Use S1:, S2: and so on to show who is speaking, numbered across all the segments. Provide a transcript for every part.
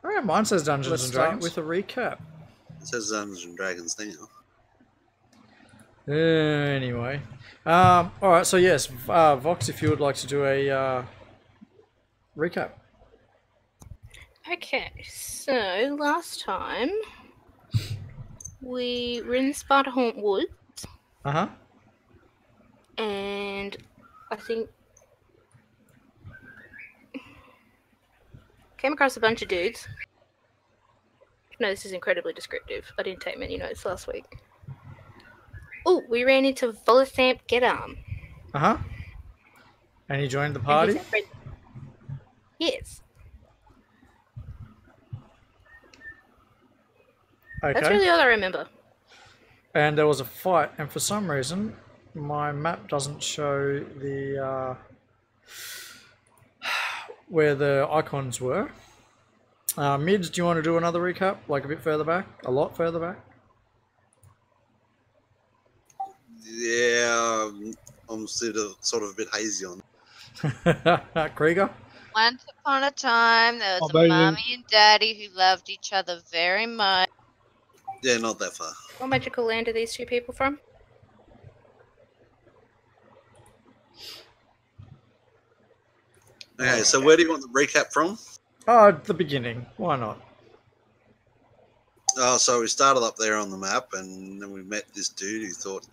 S1: Alright, mine says Dungeons
S2: Let's
S1: and
S2: start
S1: Dragons.
S2: with a recap.
S3: It says Dungeons and Dragons now.
S1: Anyway. Alright, so yes, Vox, if you would like to do a recap.
S4: Okay, so last time we were in Spiderhaunt Woods.
S1: Uh-huh.
S4: And I think came across a bunch of dudes. No, this is incredibly descriptive. I didn't take many notes last week. Oh, we ran into Volo Getarm.
S1: Uh-huh. And he joined the party?
S4: Yes.
S1: Okay.
S4: That's really all I remember.
S1: And there was a fight, and for some reason, my map doesn't show the where the icons were. Mids, do you want to do another recap, like a bit further back, a lot further back?
S3: Yeah, I'm sort of a bit hazy on.
S1: Krieger?
S5: Once upon a time, there was a mommy and daddy who loved each other very much.
S3: Yeah, not that far.
S4: What magical land are these two people from?
S3: Okay, so where do you want the recap from?
S1: Oh, at the beginning. Why not?
S3: Oh, so we started up there on the map, and then we met this dude who thought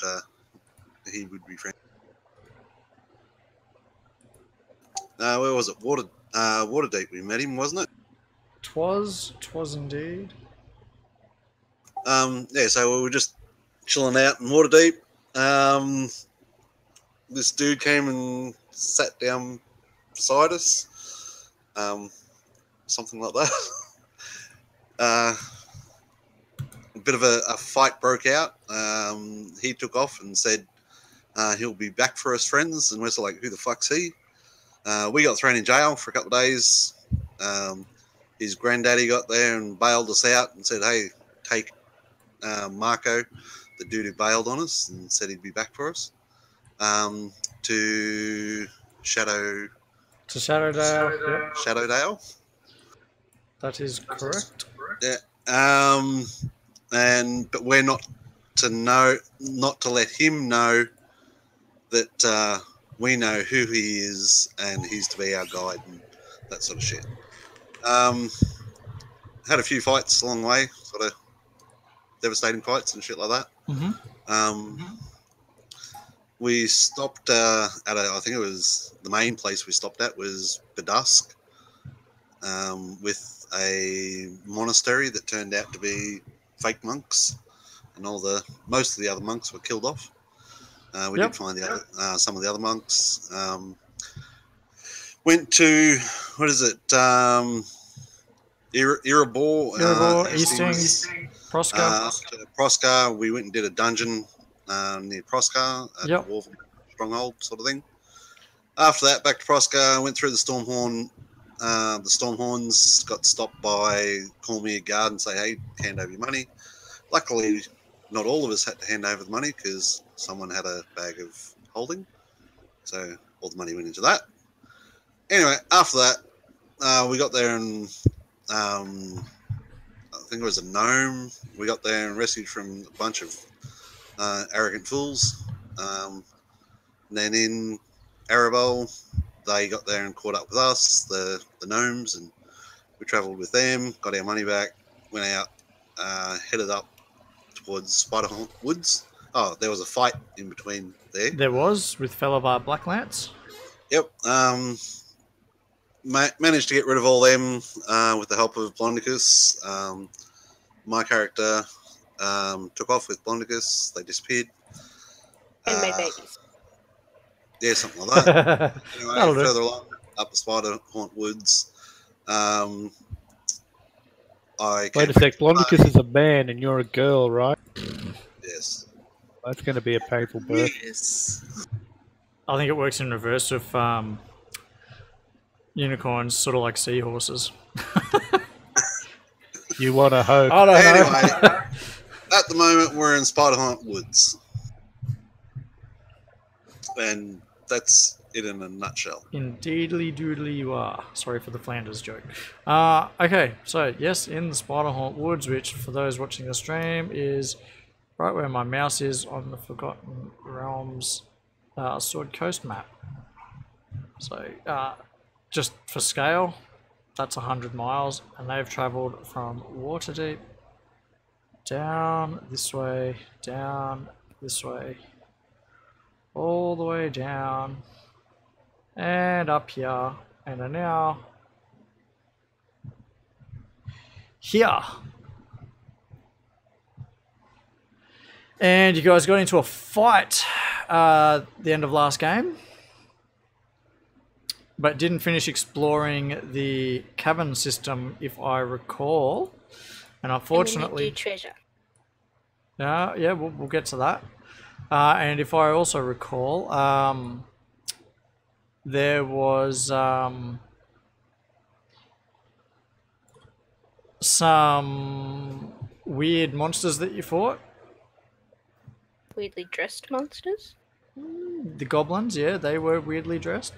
S3: he would be friends. Where was it? Waterdeep. We met him, wasn't it?
S1: Twas indeed.
S3: Yeah, so we were just chilling out in Waterdeep. This dude came and sat down beside us. Something like that. A bit of a fight broke out. He took off and said he'll be back for us friends, and we're sort of like, who the fuck's he? We got thrown in jail for a couple of days. His granddaddy got there and bailed us out and said, hey, take Marco, the dude who bailed on us, and said he'd be back for us, to Shadowdale.
S1: Yep.
S3: Shadowdale.
S1: That is correct.
S3: Yeah. But we're not to let him know that we know who he is and he's to be our guide and that sort of shit. Had a few fights along the way, sort of devastating fights and shit like that.
S1: Mm-hmm.
S3: We stopped at I think it was the main place we stopped at was Bedusk, with a monastery that turned out to be fake monks, and most of the other monks were killed off. We did find some of the other monks. Went to Erebor,
S1: Hastings, Prosca.
S3: Prosca. We went and did a dungeon near Prosca, a dwarven stronghold sort of thing. After that, back to Prosca, went through the Stormhorn. The Stormhorns got stopped by Cormier Guard and say, hey, hand over your money. Luckily, not all of us had to hand over the money because someone had a bag of holding. So all the money went into that. Anyway, after that, we got there and I think it was a gnome. We got there and rescued from a bunch of arrogant fools. And then in Erebor, they got there and caught up with us, the gnomes, and we travelled with them, got our money back, went out, headed up towards Spiderhaunt Woods. Oh, there was a fight in between there.
S1: There was, with Felavar Blacklance.
S3: Yep. Managed to get rid of all them with the help of Blondicus. My character took off with Blondicus. They disappeared.
S4: And made babies.
S3: Yeah, something like that. Anyway,
S1: do.
S3: further along, up the Spiderhaunt Woods,
S2: Wait a sec, Blondicus is a man and you're a girl, right?
S3: Yes.
S2: That's going to be a painful birth.
S3: Yes.
S1: I think it works in reverse of unicorns, sort of like seahorses.
S2: You want to hope.
S1: I don't know.
S3: Anyway, at the moment, we're in Spiderhaunt Woods. And that's it in a nutshell.
S1: Indeedly doodly you are. Sorry for the Flanders joke. Okay, so yes, in the Spiderhaunt Woods, which for those watching the stream is right where my mouse is on the Forgotten Realms Sword Coast map. So just for scale, that's 100 miles, and they've travelled from Waterdeep down this way, all the way down, and up here, and are now here. And you guys got into a fight the end of last game, but didn't finish exploring the cavern system, if I recall. And unfortunately,
S4: and treasure.
S1: Yeah, we'll get to that. And if I also recall, there was some weird monsters that you fought.
S4: Weirdly dressed monsters?
S1: The goblins, yeah, they were weirdly dressed.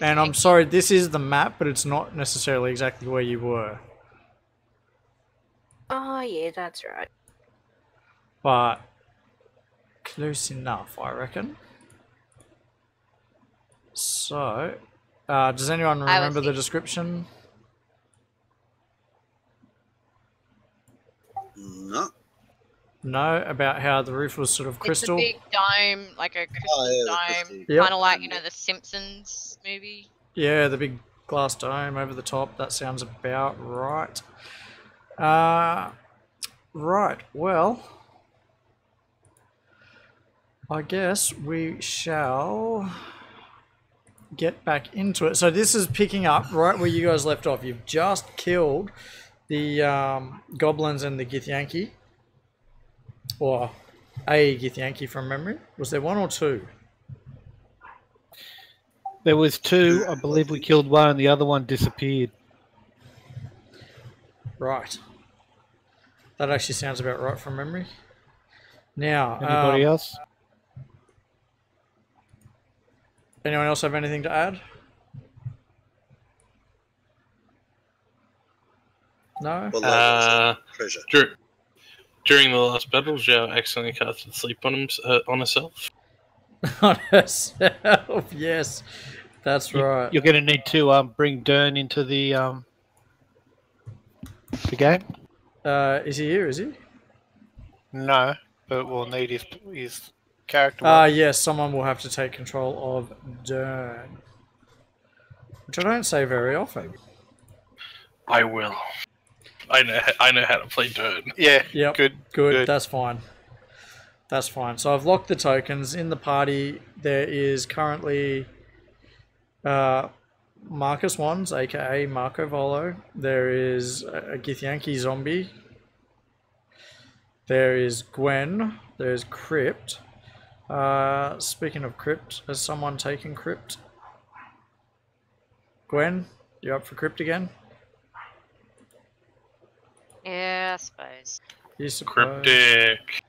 S1: And I'm sorry, this is the map, but it's not necessarily exactly where you were.
S4: Oh, yeah, that's right.
S1: But close enough, I reckon. So, does anyone remember the description?
S3: No.
S1: No, about how the roof was sort of crystal?
S5: It's a big dome, like a crystal dome.
S1: Yep.
S5: Kind of like, you know, the Simpsons movie.
S1: Yeah, the big glass dome over the top. That sounds about right. Right, well, I guess we shall get back into it. So this is picking up right where you guys left off. You've just killed the goblins and the Githyanki. Or a Githyanki from memory. Was there one or two?
S2: There was two. I believe we killed one and the other one disappeared.
S1: Right. That actually sounds about right from memory. Now,
S2: anybody else?
S1: Anyone else have anything to add? No?
S3: Treasure.
S6: During the last battle, Zhao accidentally casted sleep on herself.
S1: On herself, yes. That's right.
S2: You're going to need to bring Dern into the game.
S1: Is he here, is he?
S2: No, but we'll need his character.
S1: Yes, someone will have to take control of Dern. Which I don't say very often.
S6: I will. I know how to play Dern.
S2: Yeah.
S1: Yep. Good. That's fine. That's fine. So I've locked the tokens. In the party, there is currently Marcus Wands, aka Marco Volo. There is a Githyanki zombie. There is Gwen. There's Crypt. Speaking of Crypt, has someone taken Crypt? Gwen, you up for Crypt again?
S5: Yeah, I suppose.
S1: You suppose.
S6: Cryptic.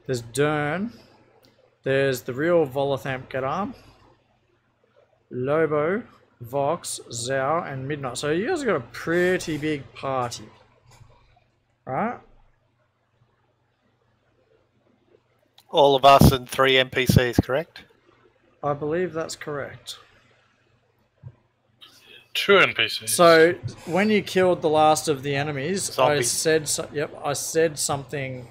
S1: There's Dern. There's the real Volothamp Gadam. Lobo, Vox, Zhao, and Midnight. So you guys have got a pretty big party. Right?
S2: All of us and 3 NPCs, correct?
S1: I believe that's correct.
S6: 2 NPCs.
S1: So when you killed the last of the enemies,
S2: Zombies.
S1: I said something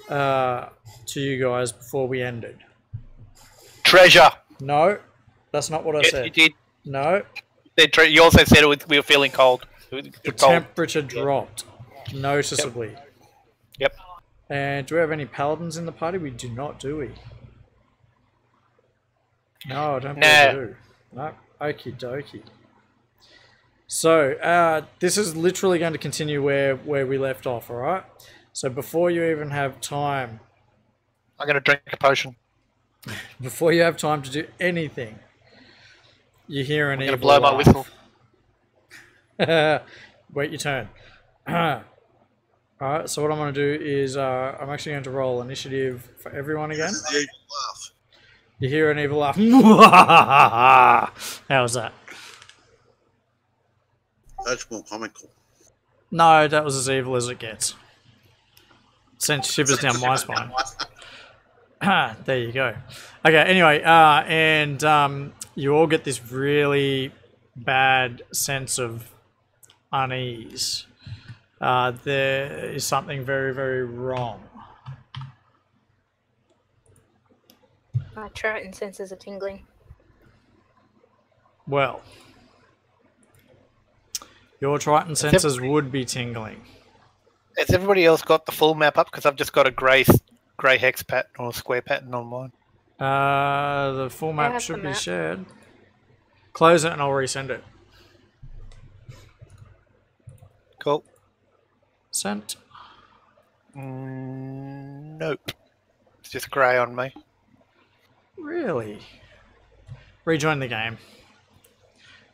S1: to you guys before we ended.
S2: Treasure.
S1: No, that's not what I said.
S2: You did.
S1: No.
S2: You also said we were feeling cold.
S1: The temperature dropped noticeably.
S2: Yep.
S1: And do we have any paladins in the party? We do not, do we? No, I don't believe we do. No. Okie dokie. So, this is literally going to continue where we left off, alright? So before you even have time...
S2: I'm going to drink a potion.
S1: Before you have time to do anything, you hear an evil
S2: I'm going to blow my whistle.
S1: Wait your turn. Alright, so what I'm going to do is I'm actually going to roll initiative for everyone again. You hear an evil laugh. How was that?
S3: That's more comical.
S1: No, that was as evil as it gets. Sent shivers down my spine. There you go. Okay, anyway, and you all get this really bad sense of unease. There is something very, very wrong.
S4: My Triton senses are tingling.
S1: Well, your Triton senses would be tingling.
S2: Has everybody else got the full map up? Because I've just got a grey hex pattern or square pattern on mine.
S1: The full map should be shared. Close it and I'll resend it.
S2: Cool.
S1: Sent.
S2: Nope. It's just grey on me.
S1: Really? Rejoin the game.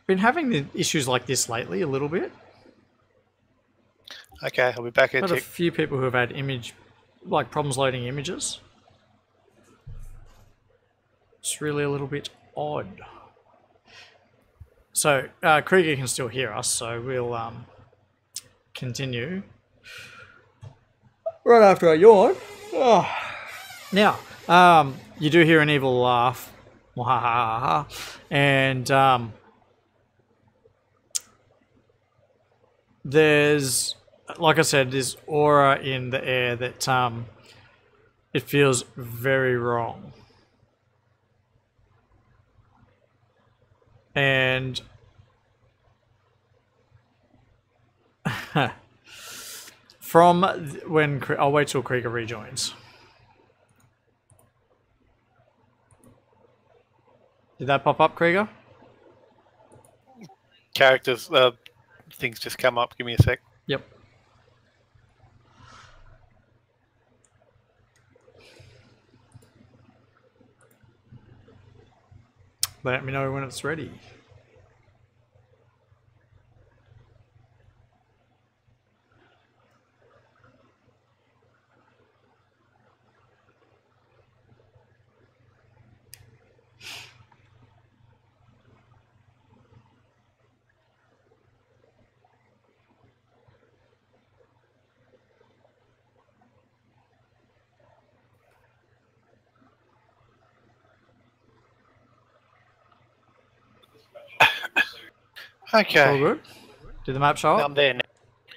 S1: Been having the issues like this lately a little bit.
S2: Okay, I'll be back here.
S1: Had a few people who have had problems loading images. It's really a little bit odd. So Krieger can still hear us, so we'll continue right after I yawn. Oh. Now, you do hear an evil laugh, and there's, like I said, this aura in the air that it feels very wrong. And from when I'll wait till Krieger rejoins. Did that pop up, Krieger?
S2: Characters, things just come up. Give me a sec.
S1: Yep. Let me know when it's ready.
S2: Okay.
S1: All good? Did the map show up?
S2: I'm there now.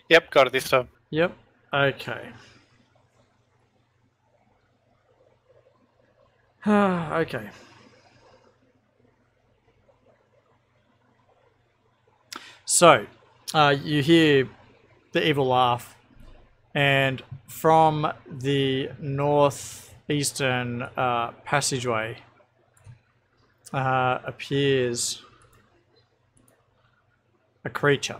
S2: Yep, got it this time.
S1: Yep. Okay. Okay. So, you hear the evil laugh, and from the northeastern passageway appears a creature.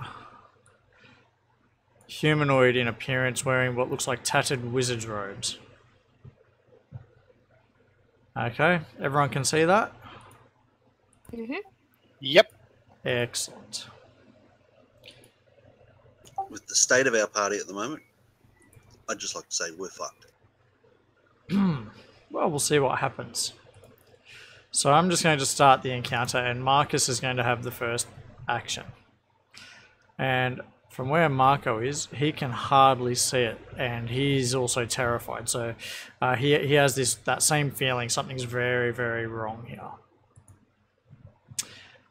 S1: Humanoid in appearance, wearing what looks like tattered wizard's robes. Okay, everyone can see that?
S4: Mm-hmm.
S2: Yep.
S1: Excellent.
S3: With the state of our party at the moment, I'd just like to say we're fucked.
S1: Well, we'll see what happens. So I'm just going to start the encounter, and Marcus is going to have the first action. And from where Marco is, he can hardly see it, and he's also terrified. So he has that same feeling. Something's very, very wrong here.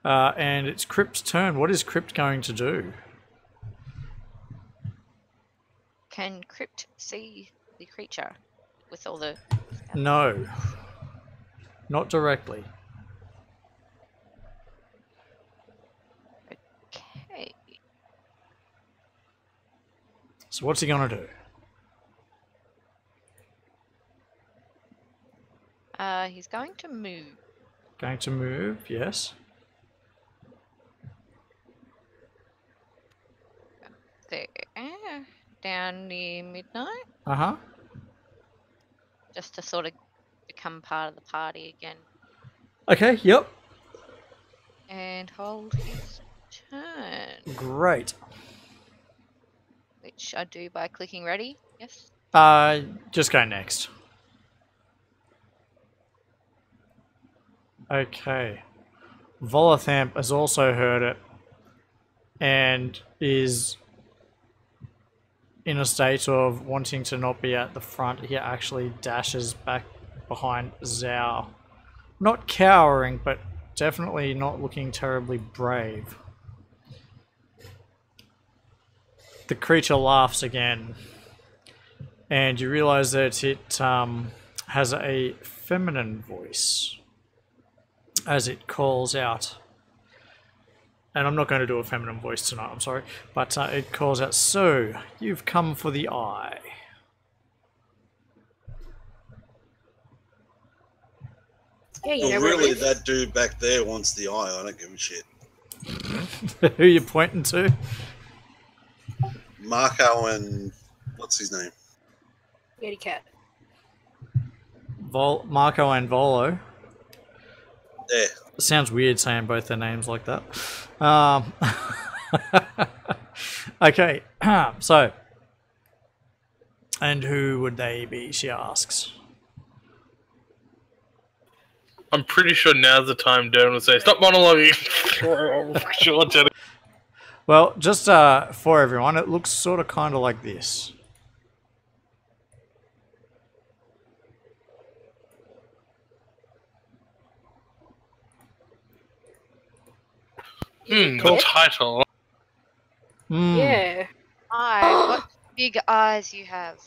S1: And it's Crypt's turn. What is Crypt going to do?
S5: Can Crypt see the creature with all the...
S1: No. Not directly.
S5: Okay.
S1: So what's he going to do?
S5: He's going to move.
S1: Going to move, yes.
S5: There. Down near midnight.
S1: Uh-huh.
S5: Just to sort of become part of the party again.
S1: Okay, yep.
S5: And hold his turn.
S1: Great.
S5: Which I do by clicking ready. Yes.
S1: Just go next. Okay. Volothamp has also heard it and is in a state of wanting to not be at the front. He actually dashes back behind Zhao. Not cowering, but definitely not looking terribly brave. The creature laughs again, and you realize that it has a feminine voice as it calls out. And I'm not going to do a feminine voice tonight, I'm sorry. But it calls out, "So, you've come for the eye."
S4: Yeah, you
S3: Well,
S4: know where it
S3: really,
S4: is.
S3: that dude back there wants the eye. I don't give a shit.
S1: Who are you pointing to?
S3: Marco and what's his name?
S4: Yeti cat.
S1: Marco and Volo.
S3: Yeah.
S1: It sounds weird saying both their names like that. Okay, so. And who would they be, she asks.
S6: I'm pretty sure now's the time Darren would say, "Stop monologuing." Sure, Jenny.
S1: Well, just for everyone, it looks sort of kind of like this.
S6: The title.
S4: Yeah.
S5: What big eyes you have.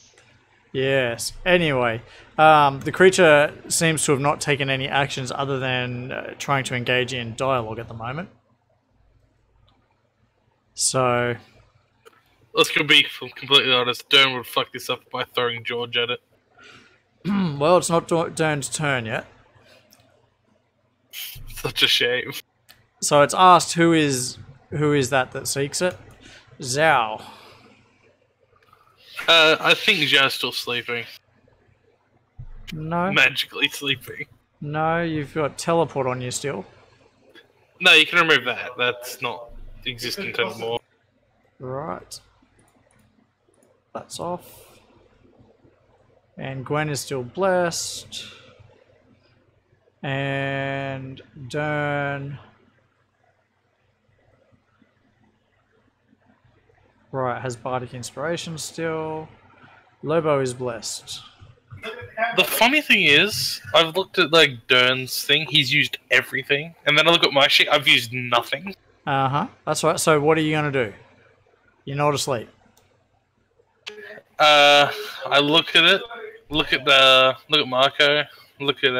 S1: Yes. Anyway, the creature seems to have not taken any actions other than trying to engage in dialogue at the moment. So,
S6: Let's be completely honest. Darren would fuck this up by throwing George at it.
S1: well, it's not Dern's turn yet.
S6: Such a shame.
S1: So it's asked who is that seeks it? Zhao.
S6: I think Zhao's still sleeping.
S1: No.
S6: Magically sleeping.
S1: No, you've got teleport on you still.
S6: No, you can remove that. That's not existent anymore.
S1: Right. That's off. And Gwen is still blessed. And Dern. Right, has Bardic Inspiration still. Lobo is blessed.
S6: The funny thing is, I've looked at like Dern's thing. He's used everything, and then I look at my shit. I've used nothing.
S1: That's right. So what are you gonna do? You're not asleep.
S6: I look at it. Look at Marco. Look at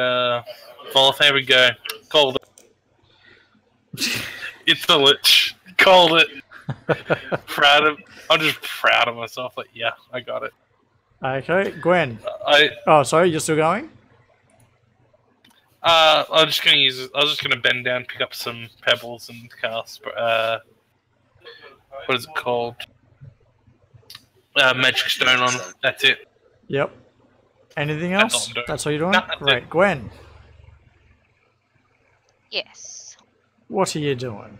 S6: Volotham and go, called it. It's the Lich. Called it. I'm just proud of myself. Like, yeah, I got it.
S1: Okay, Gwen.
S6: Oh,
S1: sorry, you're still going?
S6: I was just gonna bend down, pick up some pebbles, and cast. What is it called? Magic stone on it. That's it.
S1: Yep. Anything else? That's all you're doing?
S6: No, that's
S1: Great.
S6: it.
S1: Gwen,
S5: Yes.
S1: what are you doing?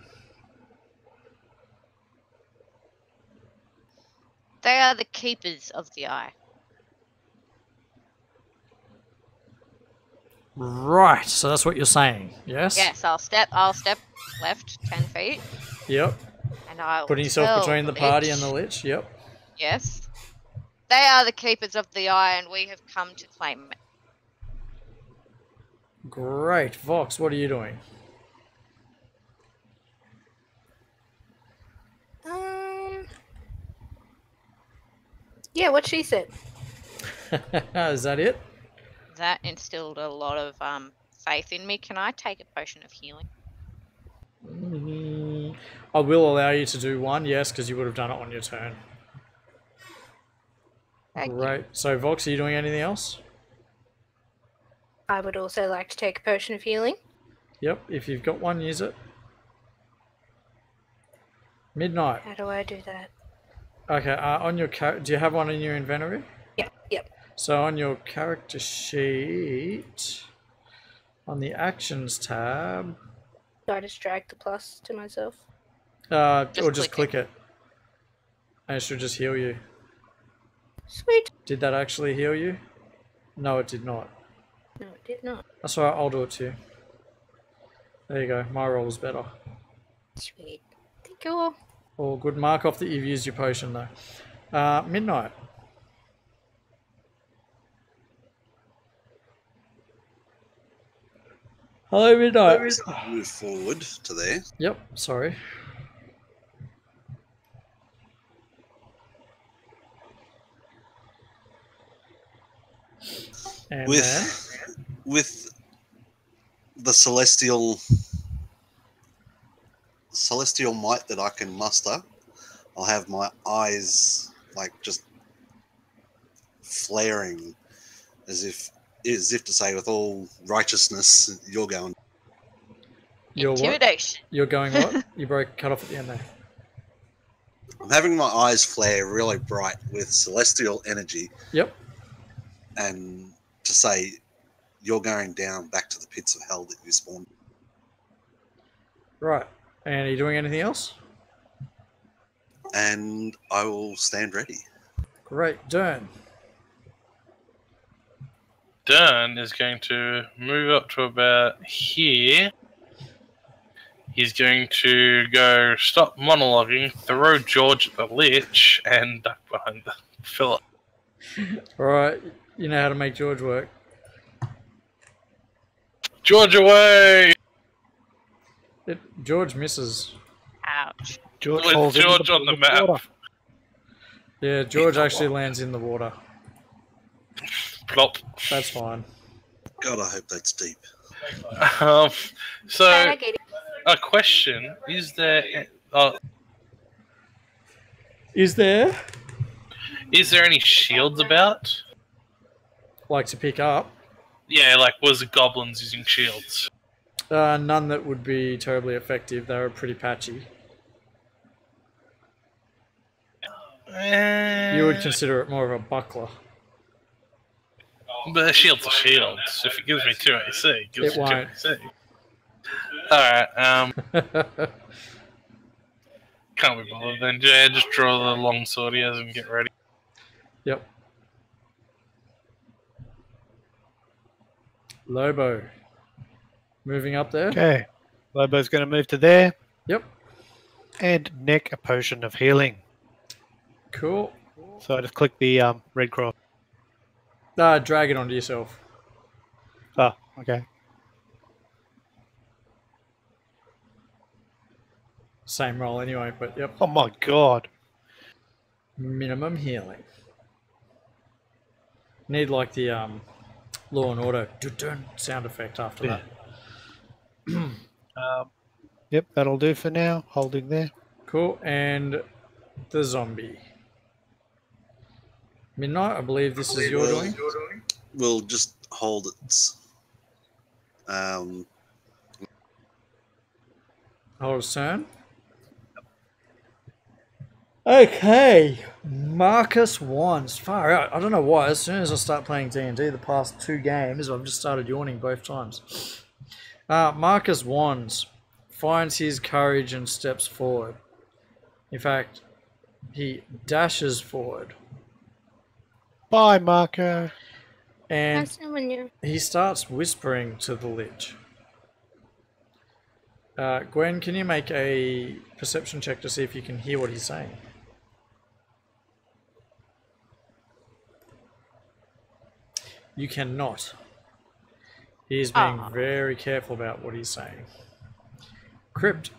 S5: They are the keepers of the eye.
S1: Right, so that's what you're saying, yes?
S5: Yes, I'll step left 10 feet,
S1: Yep.
S5: and I'll
S1: Putting yourself
S5: tell
S1: between the
S5: Lich-
S1: party and the Lich, yep.
S5: Yes. They are the keepers of the eye, and we have come to claim it.
S1: Great. Vox, what are you doing?
S4: Yeah, what she said.
S1: Is that it?
S5: That instilled a lot of faith in me. Can I take a potion of healing?
S1: I will allow you to do one, yes, because you would have done it on your turn.
S5: Thank you.
S1: Great. So, Vox, are you doing anything else?
S4: I would also like to take a potion of healing.
S1: Yep, if you've got one, use it. Midnight.
S4: How do I do that?
S1: Okay, on your do you have one in your inventory?
S4: Yep.
S1: So on your character sheet, on the actions tab,
S4: Do I just drag the plus to myself?
S1: or just click it. And it should just heal you.
S4: Sweet.
S1: Did that actually heal you? No, it did not.
S4: No, it did not.
S1: That's alright, I'll do it to you. There you go. My roll was better.
S4: Sweet. Thank you.
S1: All good. Mark off that you've used your potion though. Midnight. Hello, Midnight.
S3: Move forward to there.
S1: Yep, sorry. And
S3: with the celestial might that I can muster, I'll have my eyes like just flaring as if to say, with all righteousness, you're going.
S1: You're what?
S5: Intimidation.
S1: You're going what? You cut off at the end there.
S3: I'm having my eyes flare really bright with celestial energy.
S1: Yep.
S3: And to say, you're going down back to the pits of hell that you spawned.
S1: Right. And are you doing anything else?
S3: And I will stand ready.
S1: Great. Dern.
S6: Dern is going to move up to about here. He's going to go stop monologuing, throw George at the lich, and duck behind the Philip.
S1: Alright, you know how to make George work.
S6: George away!
S1: George misses.
S5: Ouch.
S7: George
S6: With
S7: falls
S6: George
S7: into
S6: on the map.
S7: water.
S1: Yeah, George actually lands in the water.
S6: Plop.
S1: That's fine.
S3: God, I hope that's deep.
S6: So,
S4: I get it.
S6: a question: is there
S1: Is there?
S6: any shields about?
S1: Like to pick up?
S6: Yeah, like was the goblins using shields?
S1: None that would be terribly effective. They were pretty patchy. You would consider it more of a buckler.
S6: But a shield's a shield. If it gives me 2 AC, it gives
S1: It
S6: me 2
S1: won't.
S6: AC. Alright, can't be bothered then. Yeah, just draw the long sword he has and get ready.
S1: Yep. Lobo. Moving up there.
S7: Okay. Lobo's going to move to there
S1: Yep.
S7: and neck a potion of healing.
S1: Cool.
S7: So I just click the red cross.
S1: Drag it onto yourself.
S7: Oh, okay.
S1: Same roll anyway, but yep.
S7: Oh my god.
S1: Minimum healing. Need like the Law and Order dun sound effect after
S7: Yeah.
S1: that.
S7: Yep, that'll do for now. Holding there.
S1: Cool. And the zombie. Midnight, I believe this is your doing.
S3: We'll just hold its.
S1: Hold his turn. Okay, Marcus Wands. Far out. I don't know why. As soon as I start playing D&D, the past 2 games, I've just started yawning both times. Marcus Wands finds his courage and steps forward. In fact, he dashes forward.
S7: Bye, Marco.
S1: And
S4: Nice knowing you.
S1: he starts whispering to the lich. Gwen, can you make a perception check to see if you can hear what he's saying? You cannot. He is being very careful about what he's saying. Crypt.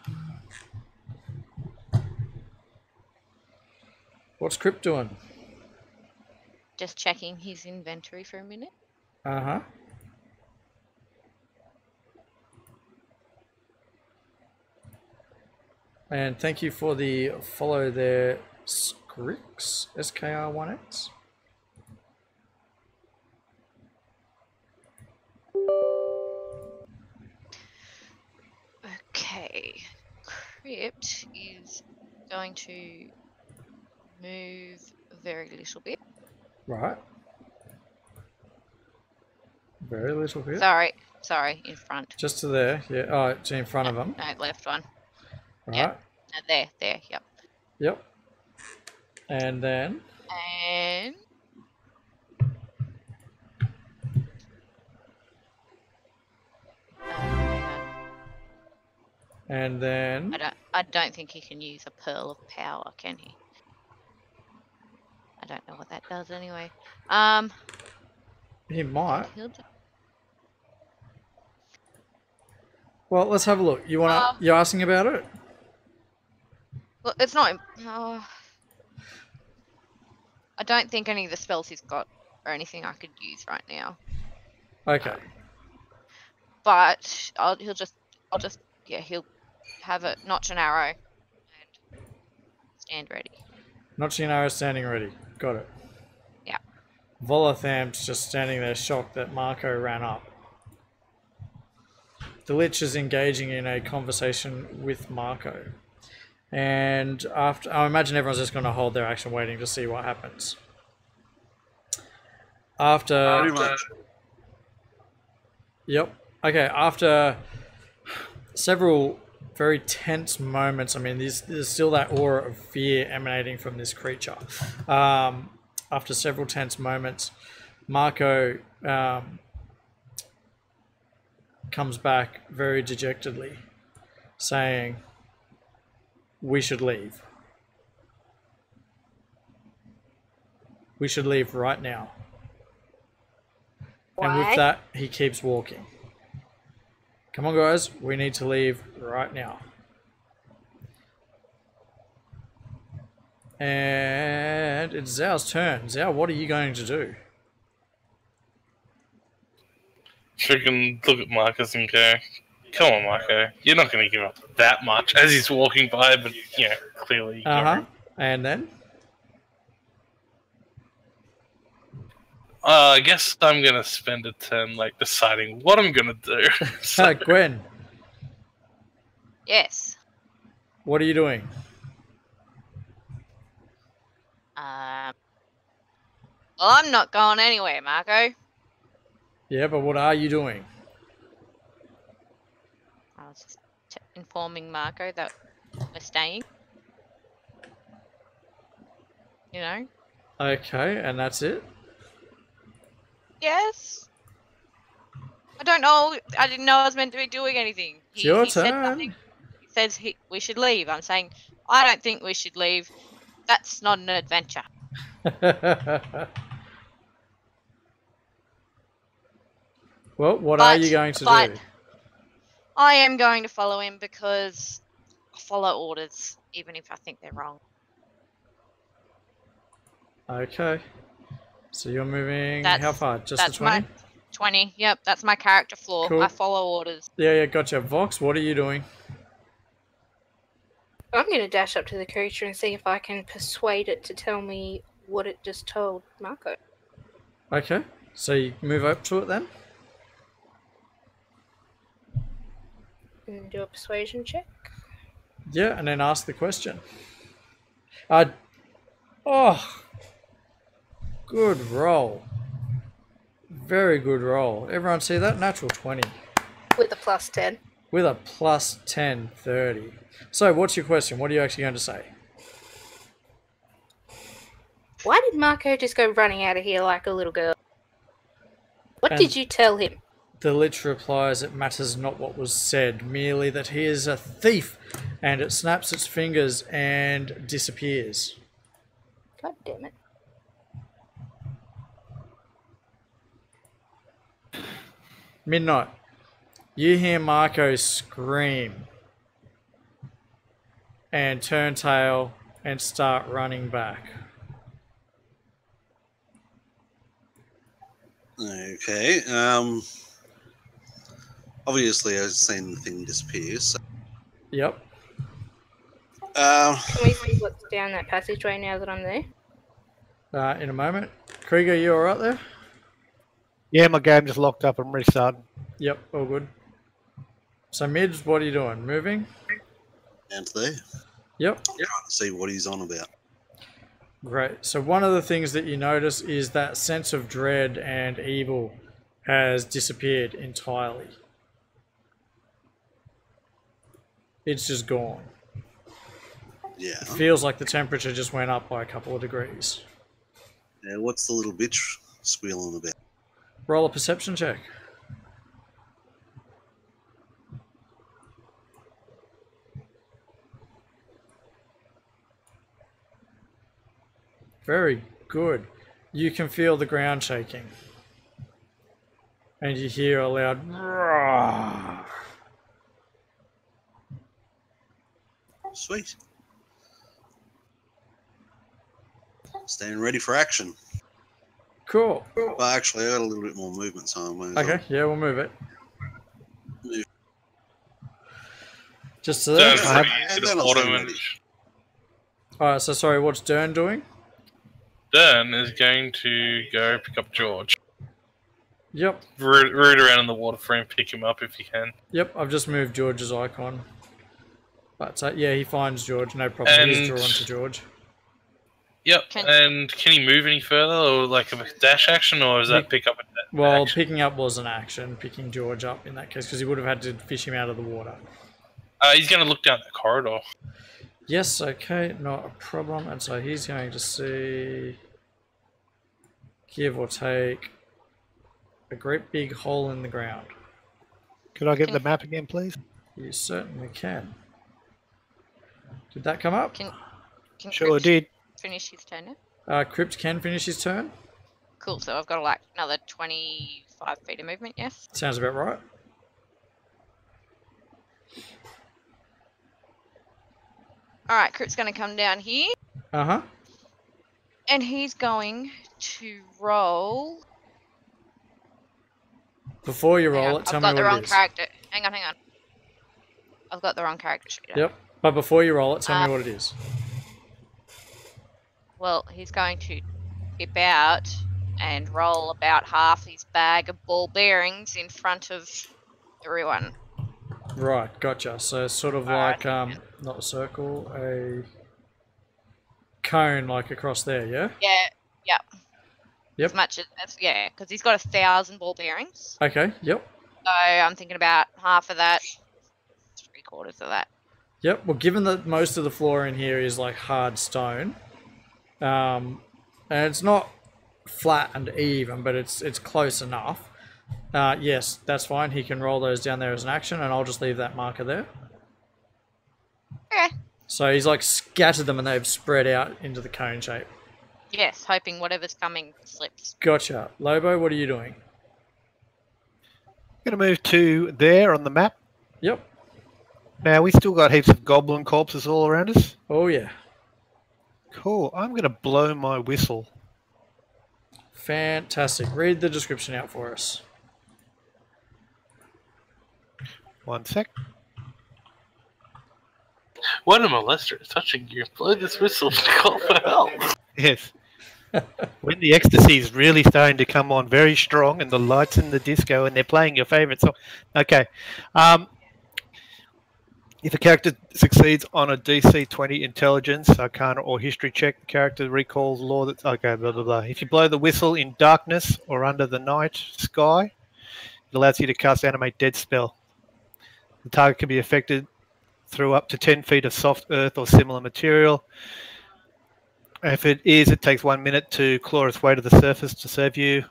S1: What's Crypt doing?
S5: Just checking his inventory for a minute.
S1: Uh-huh. And thank you for the follow there, Skrix, SKR1X.
S5: Okay. Crypt is going to move a very little bit.
S1: Right. Very little bit.
S5: Sorry, in front.
S1: Just to there, yeah. Oh, it's in front of him.
S5: No, left one.
S1: Right.
S5: Yep. No, there, yep.
S1: Yep. And then.
S5: And hang on.
S1: And then
S5: I don't think he can use a pearl of power, can he? I don't know what that does anyway.
S1: he might.
S5: He'll do.
S1: Well, let's have a look. You're asking about it?
S5: Well, it's not. I don't think any of the spells he's got or anything I could use right now.
S1: Okay.
S5: But he'll have a notch and arrow and stand ready.
S1: Notch and arrow standing ready. Got it.
S5: Yeah.
S1: Volotham's just standing there shocked that Marco ran up. The Lich is engaging in a conversation with Marco. And after, I imagine everyone's just going to hold their action waiting to see what happens.
S3: Pretty much.
S1: Yep. Okay, after several very tense moments, I mean, there's still that aura of fear emanating from this creature. After several tense moments, Marco comes back very dejectedly, saying, "We should leave. We should leave right now."
S4: Why?
S1: And with that, he keeps walking. Come on, guys. We need to leave right now. And it's Zhao's turn. Zhao, what are you going to do?
S6: Freaking look at Marcus and go, "Come on, Marco. You're not going to give up that much." As he's walking by, but, clearly...
S1: And then?
S6: I guess I'm going to spend a turn, deciding what I'm going to do. So,
S1: Gwen,
S5: Yes.
S1: what are you doing?
S5: Well, I'm not going anywhere, Marco.
S1: Yeah, but what are you doing?
S5: I was just informing Marco that we're staying. You know?
S1: Okay, and that's it?
S5: Yes. I don't know. I didn't know I was meant to be doing anything.
S1: It's your
S5: Said
S1: turn.
S5: nothing. He says we should leave. I'm saying, I don't think we should leave. That's not an adventure.
S1: Well, what are you going to do?
S5: I am going to follow him because I follow orders, even if I think they're wrong.
S1: Okay. So you're moving
S5: That's-
S1: how far? Just the
S5: That's
S1: 20?
S5: my 20. Yep, that's my character flaw.
S1: Cool.
S5: I follow orders.
S1: Yeah, gotcha. Vox, what are you doing?
S4: I'm going to dash up to the creature and see if I can persuade it to tell me what it just told Marco.
S1: Okay. So you move up to it then?
S4: And do a persuasion check.
S1: Yeah, and then ask the question. Oh, good roll. Very good roll. Everyone see that? Natural 20.
S4: With a plus 10.
S1: With a plus 10, 30. So what's your question? What are you actually going to say?
S4: Why did Marco just go running out of here like a little girl? What
S1: And-
S4: did you tell him?
S1: The Lich replies, "It matters not what was said, merely that he is a thief," and it snaps its fingers and disappears.
S4: God damn it.
S1: Midnight. You hear Marco scream and turn tail and start running back.
S3: Okay. Obviously, I've seen the thing disappear. So,
S1: Yep.
S4: Can we see what's down that passageway now that I'm there?
S1: In a moment. Krieger, you alright there?
S7: Yeah, my game just locked up. I'm restarting.
S1: Yep, all good. So Mids, what are you doing? Moving?
S3: down to there.
S1: Yep.
S3: Trying to see what he's on about.
S1: Great. So one of the things that you notice is that sense of dread and evil has disappeared entirely. It's just gone.
S3: Yeah.
S1: It feels like the temperature just went up by a couple of degrees.
S3: Yeah, what's the little bitch squealing about?
S1: Roll a perception check. Very good. You can feel the ground shaking. And you hear a loud roar.
S3: Sweet. Stand ready for action.
S1: Cool.
S3: Well, actually, I got a little bit more movement, so I'm going
S1: Okay, yeah, we'll move it.
S3: Move.
S1: Just to there.
S6: Dern's
S3: Yeah,
S6: ready
S3: yeah,
S6: to
S3: they're not
S6: auto
S3: so
S6: and
S3: ready.
S1: Alright, so sorry, what's Dern doing?
S6: Dern is going to go pick up George.
S1: Yep,
S6: Root around in the water for him, pick him up if you can.
S1: yep, I've just moved George's icon. But yeah, he finds George, no problem. He's
S6: And-
S1: drawn to George.
S6: Yep, and can he move any further, or like a dash action, or is that pick up a
S1: Well,
S6: action?
S1: picking up was an action, picking George up in that case, because he would have had to fish him out of the water.
S6: He's going to look down the corridor.
S1: Yes, okay, not a problem. And so he's going to see, give or take, a great big hole in the ground.
S7: Could I get the map again, please?
S1: You certainly can. Did that come up?
S5: Can
S7: Sure
S5: Crypt
S7: did.
S5: finish his turn now?
S1: Crypt can finish his turn.
S5: Cool, so I've got like another 25 feet of movement, yes?
S1: Sounds about right.
S5: Alright, Crypt's going to come down here,
S1: Uh-huh.
S5: and he's going to roll...
S1: Before you
S5: Hang
S1: roll
S5: on,
S1: it, tell
S5: I've
S1: me
S5: got the
S1: what
S5: wrong
S1: it is.
S5: character. Hang on. I've got the wrong character sheet.
S1: Yep. But before you roll it, tell me what it is.
S5: Well, he's going to dip out and roll about half his bag of ball bearings in front of everyone.
S1: Right, gotcha. So sort of
S5: Alright.
S1: like, not a circle, a cone like across there, yeah?
S5: Yeah, yep.
S1: Yep.
S5: As much as yeah, because he's got 1,000 ball bearings.
S1: Okay, yep.
S5: So I'm thinking about half of that, 3/4 of that.
S1: Yep, well given that most of the floor in here is like hard stone, and it's not flat and even, but it's close enough. Yes, that's fine. He can roll those down there as an action, and I'll just leave that marker there.
S5: Okay.
S1: So he's like scattered them and they've spread out into the cone shape.
S5: Yes, hoping whatever's coming slips.
S1: Gotcha. Lobo, what are you doing?
S7: Going to move to there on the map.
S1: Yep.
S7: Now, we still got heaps of goblin corpses all around us.
S1: Oh yeah.
S7: Cool. I'm going to blow my whistle.
S1: Fantastic. Read the description out for us.
S7: 1 sec.
S6: What a molester is touching you. Blow this whistle to call for help.
S7: Yes. When the ecstasy is really starting to come on very strong and the lights in the disco and they're playing your favourite song. Okay. If a character succeeds on a DC 20 intelligence, arcana, or history check, the character recalls law that's... Okay, blah, blah, blah. If you blow the whistle in darkness or under the night sky, it allows you to cast Animate Dead spell. The target can be affected through up to 10 feet of soft earth or similar material. If it is, it takes 1 minute to claw its way to the surface to serve you.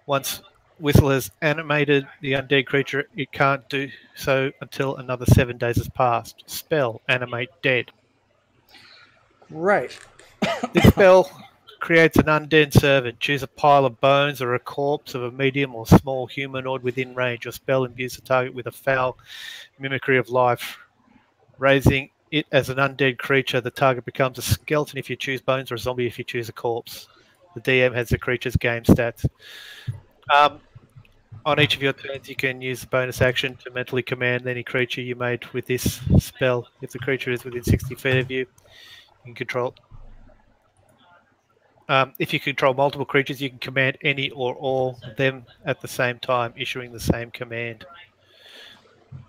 S7: Once Whistle has animated the undead creature, it can't do so until another 7 days has passed. Spell, Animate Dead.
S1: Great.
S7: This spell creates an undead servant. Choose a pile of bones or a corpse of a medium or small humanoid within range. Your spell imbues the target with a foul mimicry of life. Raising it as an undead creature, the target becomes a skeleton if you choose bones or a zombie if you choose a corpse. The DM has the creature's game stats. On each of your turns, you can use the bonus action to mentally command any creature you made with this spell. If the creature is within 60 feet of you, you can control... if you control multiple creatures, you can command any or all of them at the same time, issuing the same command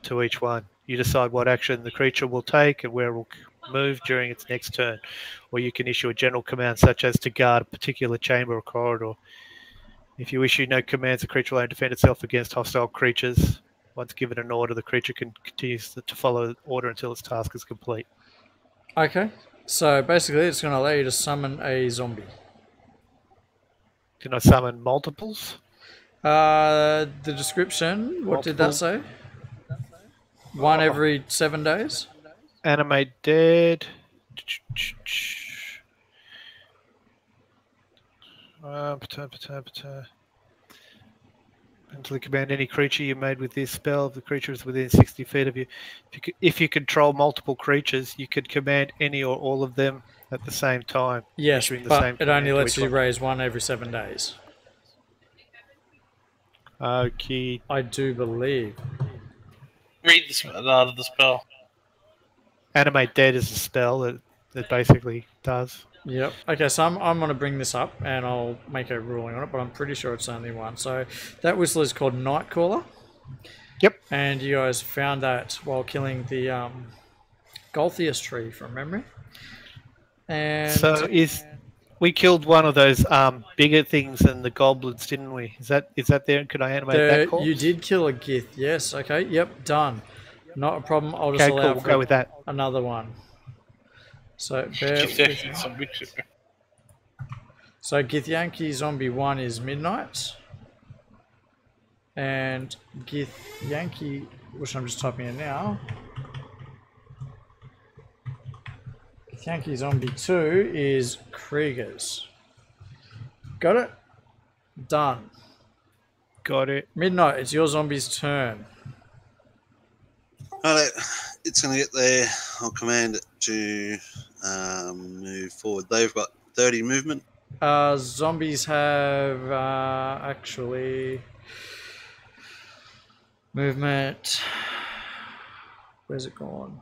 S7: to each one. You decide what action the creature will take and where it will move during its next turn. Or you can issue a general command such as to guard a particular chamber or corridor. If you issue no commands, the creature will only defend itself against hostile creatures. Once given an order, the creature can continue to follow the order until its task is complete.
S1: Okay. So basically it's going to allow you to summon a zombie.
S7: Can I summon multiples?
S1: The description, what did that say? One every 7 days?
S7: Animate Dead. Mentally command any creature you made with this spell. If the creature is within 60 feet of you. If you control multiple creatures, you could command any or all of them at the same time.
S1: Yes,
S7: issuing the
S1: but
S7: same
S1: it only
S7: command to
S1: lets
S7: each
S1: you
S7: one.
S1: raise one every 7 days.
S7: Okay.
S1: I do believe.
S6: Read the spell.
S7: Animate Dead is a spell that basically does.
S1: Yep. Okay, so I'm going to bring this up and I'll make a ruling on it, but I'm pretty sure it's only one. So that whistle is called Nightcaller.
S7: Yep.
S1: And you guys found that while killing the Golthius tree from memory. And
S7: So we killed one of those bigger things than the goblins, didn't we? Is that there? Could I animate that corpse?
S1: you did kill a Gith, yes. Okay, yep, done. Not a problem. I'll just
S7: Okay,
S1: allow
S7: cool. We'll
S1: for
S7: go with that.
S1: another one. So bear with me. So Githyanki Zombie 1 is Midnight. And Githyanki, which I'm just typing in now. Githyanki Zombie 2 is Kriegers. Got it? Done.
S7: Got it.
S1: Midnight, it's your zombie's turn.
S3: Alright, it's going to get there. I'll command it to move forward. They've got 30 movement.
S1: Zombies have actually movement. Where's it gone?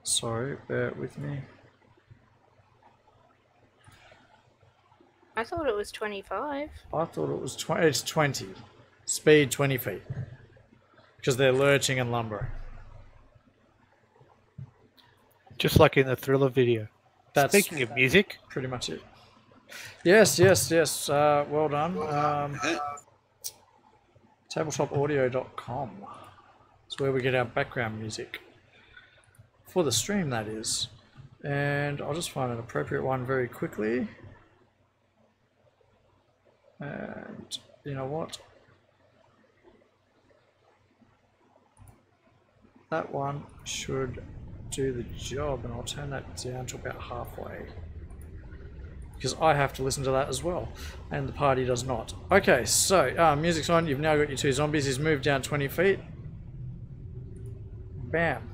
S1: Sorry, bear with me.
S4: I thought it was 25.
S1: I thought it was 20. It's 20. Speed 20 feet. Because they're lurching and lumbering.
S7: Just like in the Thriller video.
S1: That's
S7: Speaking of music,
S1: pretty much it. Yes. Well done. Tabletopaudio.com. It's where we get our background music. For the stream, that is. And I'll just find an appropriate one very quickly. And you know what? That one should do the job, and I'll turn that down to about halfway. Because I have to listen to that as well, and the party does not. Okay, so music's on. You've now got your 2 zombies. He's moved down 20 feet. Bam.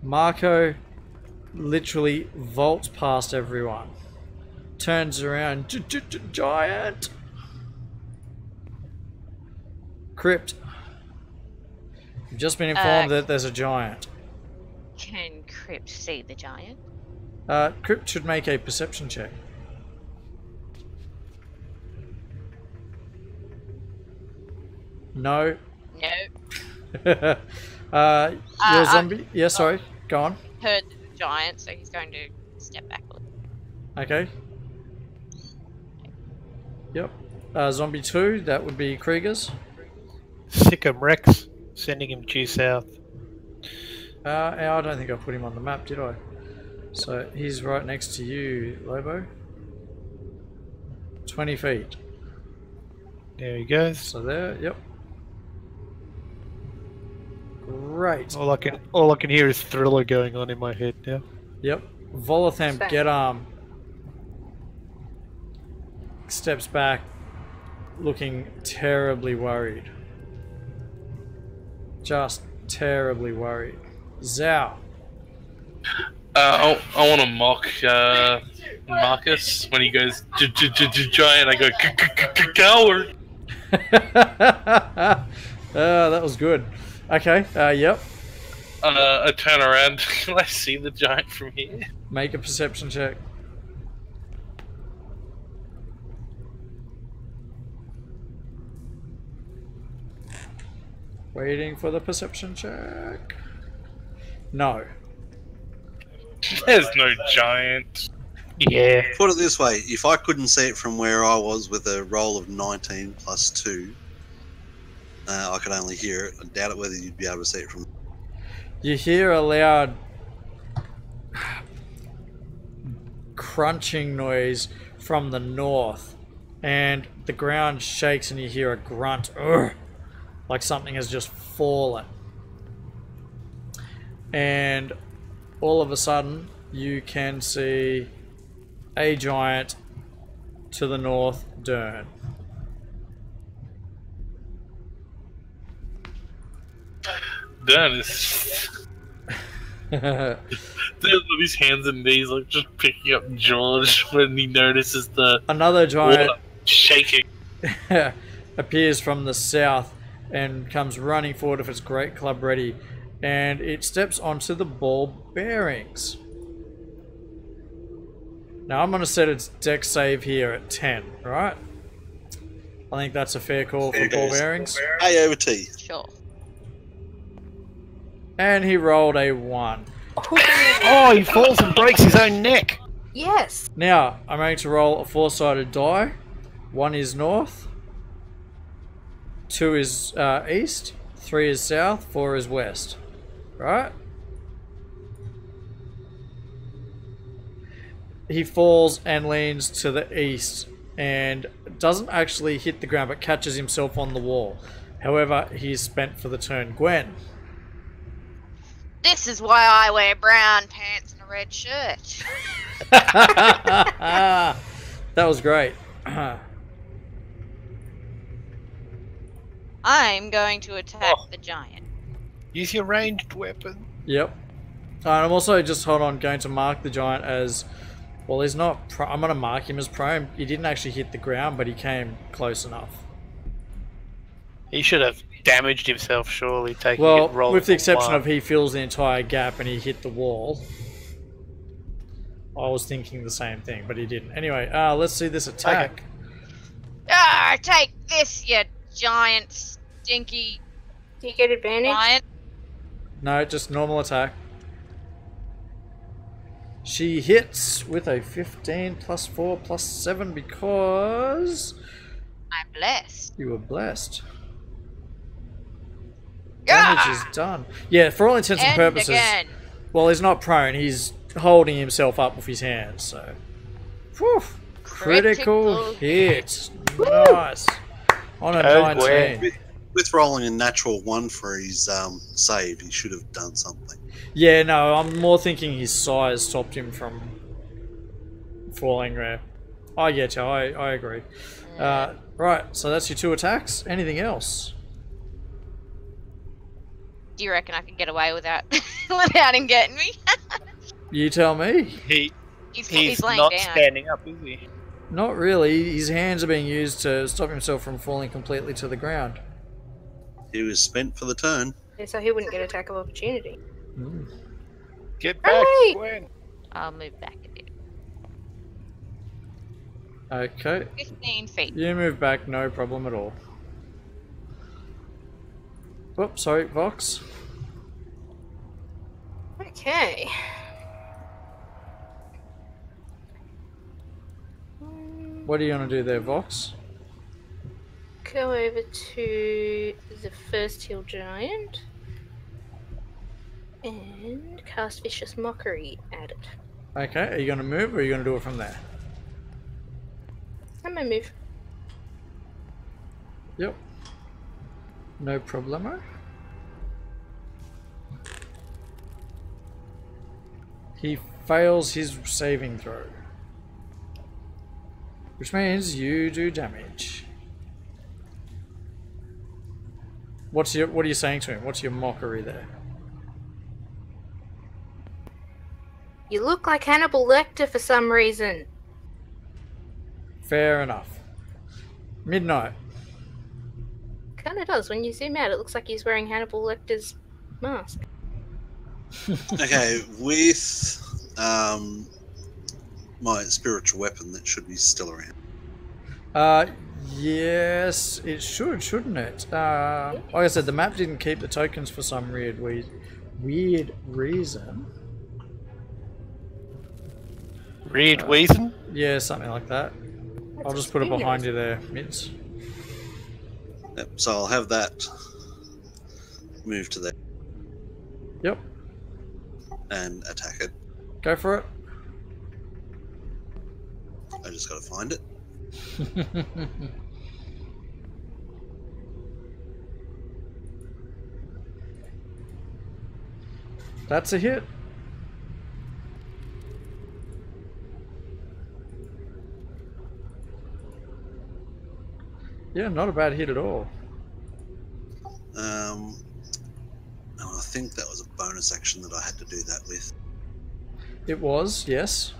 S1: Marco literally vaults past everyone. Turns around. Giant! Crypt. You've just been informed that there's a giant.
S5: Can Crypt see the giant?
S1: Crypt should make a perception check. No.
S5: No.
S1: Your zombie? Yeah, sorry. Go on.
S5: Heard the giant, so he's going to step back a little.
S1: Okay. Yep. Zombie 2, that would be Kriegers.
S7: Sick'em Rex, sending him due south.
S1: I don't think I put him on the map, did I? So he's right next to you, Lobo. 20 feet.
S7: There he goes.
S1: So there, yep. Great.
S7: All I can hear is Thriller going on in my head now.
S1: Yep. Volothamp,
S4: Same.
S1: get steps back, looking terribly worried. Just terribly worried. Zhao.
S6: I want to mock Marcus when he goes giant. I go coward.
S1: That was good. Okay. Yep.
S6: I turn around. Can I see the giant from here?
S1: Make a perception check. Waiting for the perception check. No.
S6: There's no giant.
S7: Yeah.
S3: Put it this way, if I couldn't see it from where I was with a roll of 19 plus 2, I could only hear it. I doubt it whether you'd be able to see it from...
S1: You hear a loud crunching noise from the north, and the ground shakes and you hear a grunt. Ugh, like something has just fallen. And all of a sudden you can see a giant to the north, Dern.
S6: Dern is Dern with his hands and knees, like just picking up George when he notices the
S1: Another giant
S6: water shaking.
S1: appears from the south and comes running forward with its great club ready, and it steps onto the ball bearings. Now I'm going to set its deck save here at 10, right? I think that's a fair call for ball bearings.
S3: A over T.
S5: Sure.
S1: And he rolled a 1.
S7: Oh, he falls and breaks his own neck.
S4: Yes.
S1: Now I'm going to roll a 4-sided die. 1 is north, 2 is east, 3 is south, 4 is west. Right? He falls and leans to the east and doesn't actually hit the ground but catches himself on the wall. However, he's spent for the turn. Gwen.
S5: This is why I wear brown pants and a red shirt.
S1: That was great.
S5: I'm going to attack the giant.
S7: Use your ranged weapon.
S1: Yep. I'm also just, hold on, going to mark the giant as, well, he's not, I'm going to mark him as prone. He didn't actually hit the ground, but he came close enough.
S2: He should have damaged himself, surely, taking
S1: Well,
S2: it roll.
S1: with the exception of he fills the entire gap and he hit the wall. I was thinking the same thing, but he didn't. Anyway, let's see this attack.
S5: Ah, take this, you giant, stinky
S4: Do you get advantage?
S5: giant.
S1: No, just normal attack. She hits with a 15 plus 4 plus 7 because
S5: I'm blessed.
S1: you were blessed.
S5: Yeah!
S1: Damage is done. Yeah, for all intents and
S5: And
S1: purposes.
S5: again.
S1: Well, he's not prone. He's holding himself up with his hands. So, whew, critical hit. Nice. On a
S2: Oh,
S1: 19.
S3: With rolling a natural 1 for his save, he should have done something.
S1: Yeah, no, I'm more thinking his size stopped him from falling there. I get you. I agree. Right, so that's your 2 attacks. Anything else?
S5: Do you reckon I can get away without without him getting me?
S1: You tell me.
S2: He's
S5: laying
S2: not
S5: down.
S2: standing up, is he?
S1: Not really. His hands are being used to stop himself from falling completely to the ground.
S3: He was spent for the turn.
S4: Yeah, so he wouldn't get attack of opportunity.
S7: Get back,
S4: Hey!
S7: Gwen.
S5: I'll move back a bit.
S1: Okay.
S5: 15 feet.
S1: You move back, no problem at all. Whoops, sorry, Vox.
S4: Okay.
S1: What are you going to do there, Vox?
S4: Go over to the first hill giant and cast Vicious Mockery at it.
S1: Okay, are you going to move or are you going to do it from there?
S4: I'm gonna move.
S1: Yep. No problemo. He fails his saving throw. Which means you do damage. What are you saying to him? What's your mockery there?
S4: You look like Hannibal Lecter for some reason.
S1: Fair enough. Midnight.
S4: Kinda does. When you zoom out, it looks like he's wearing Hannibal Lecter's mask.
S3: Okay, with my spiritual weapon, that should be still around.
S1: Yes, it should, shouldn't it? Like I said, the map didn't keep the tokens for some weird reason.
S2: Reed Weason?
S1: Yeah, something like that. I'll just put it behind you there, Mitz.
S3: Yep, so I'll have that move to there
S1: Yep,
S3: and attack it.
S1: go for it.
S3: I just got to find it.
S1: That's a hit. Yeah, not a bad hit at all.
S3: And I think that was a bonus action that I had to do that with.
S1: It was, yes.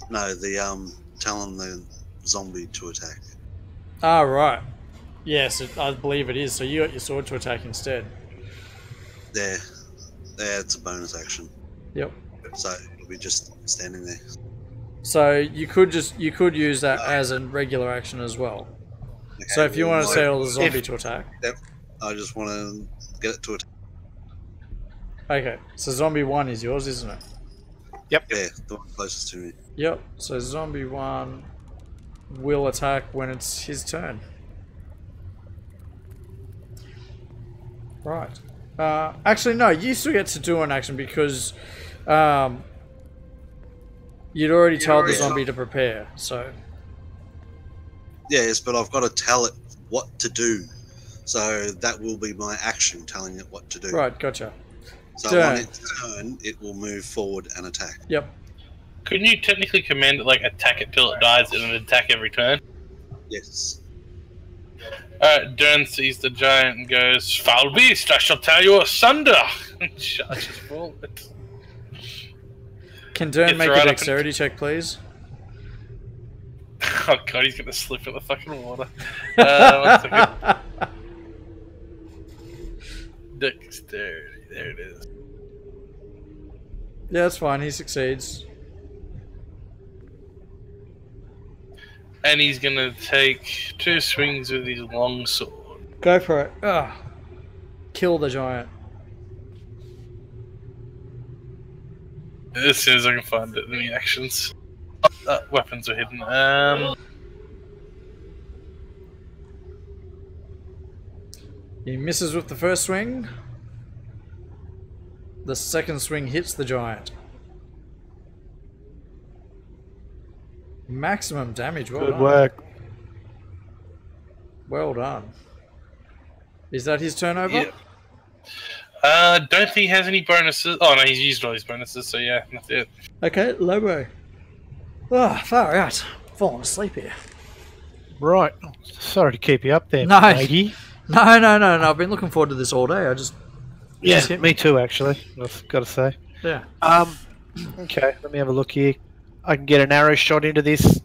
S3: No, the telling the zombie to attack.
S1: Ah, right. Yes, I believe it is. So you got your sword to attack instead.
S3: There, it's a bonus action.
S1: Yep.
S3: So it'll be just standing there.
S1: So you could use that as a regular action as well.
S3: Okay,
S1: So if you
S3: well,
S1: want to settle the zombie to attack.
S3: Yep, I just want to get it to attack.
S1: Okay, so zombie 1 is yours, isn't it?
S7: Yep.
S3: Yeah, the one closest to me.
S1: Yep. So zombie 1 will attack when it's his turn. Right. Actually, no. You still get to do an action because you'd already told the zombie to prepare. So.
S3: Yes, but I've got to tell it what to do. So that will be my action, telling it what to do.
S1: Right. Gotcha.
S3: So on its turn, it will move forward and attack.
S1: Yep.
S6: Couldn't you technically command it, like, attack it till it dies and then attack every turn?
S3: Yes.
S6: Alright, Dern sees the giant and goes, "Foul beast, I shall tear you asunder!" and charges forward.
S1: Can Dern
S6: Gets
S1: make
S6: right
S1: a
S6: up
S1: dexterity check, please?
S6: Oh god, he's gonna slip in the fucking water. 1 second. Dexterity, there it is.
S1: Yeah, that's fine. He succeeds.
S6: And he's gonna take 2 swings with his long sword.
S1: Go for it. Ugh. Kill the giant.
S6: As soon as I can find it, any actions. Weapons are hidden.
S1: He misses with the first swing. The second swing hits the giant. Maximum damage. Well
S7: Good
S1: done.
S7: work.
S1: Well done. Is that his turnover?
S6: Yeah. Don't think he has any bonuses. Oh no, he's used all his bonuses, so yeah, that's it.
S1: Okay, Lobo. Ah, far out. Falling asleep here.
S7: Right. Sorry to keep you up there,
S1: No.
S7: matey.
S1: No. I've been looking forward to this all day.
S7: Yeah,
S1: hit
S7: me too, actually. I've got to say.
S1: Yeah.
S7: Okay, let me have a look here. I can get an arrow shot into this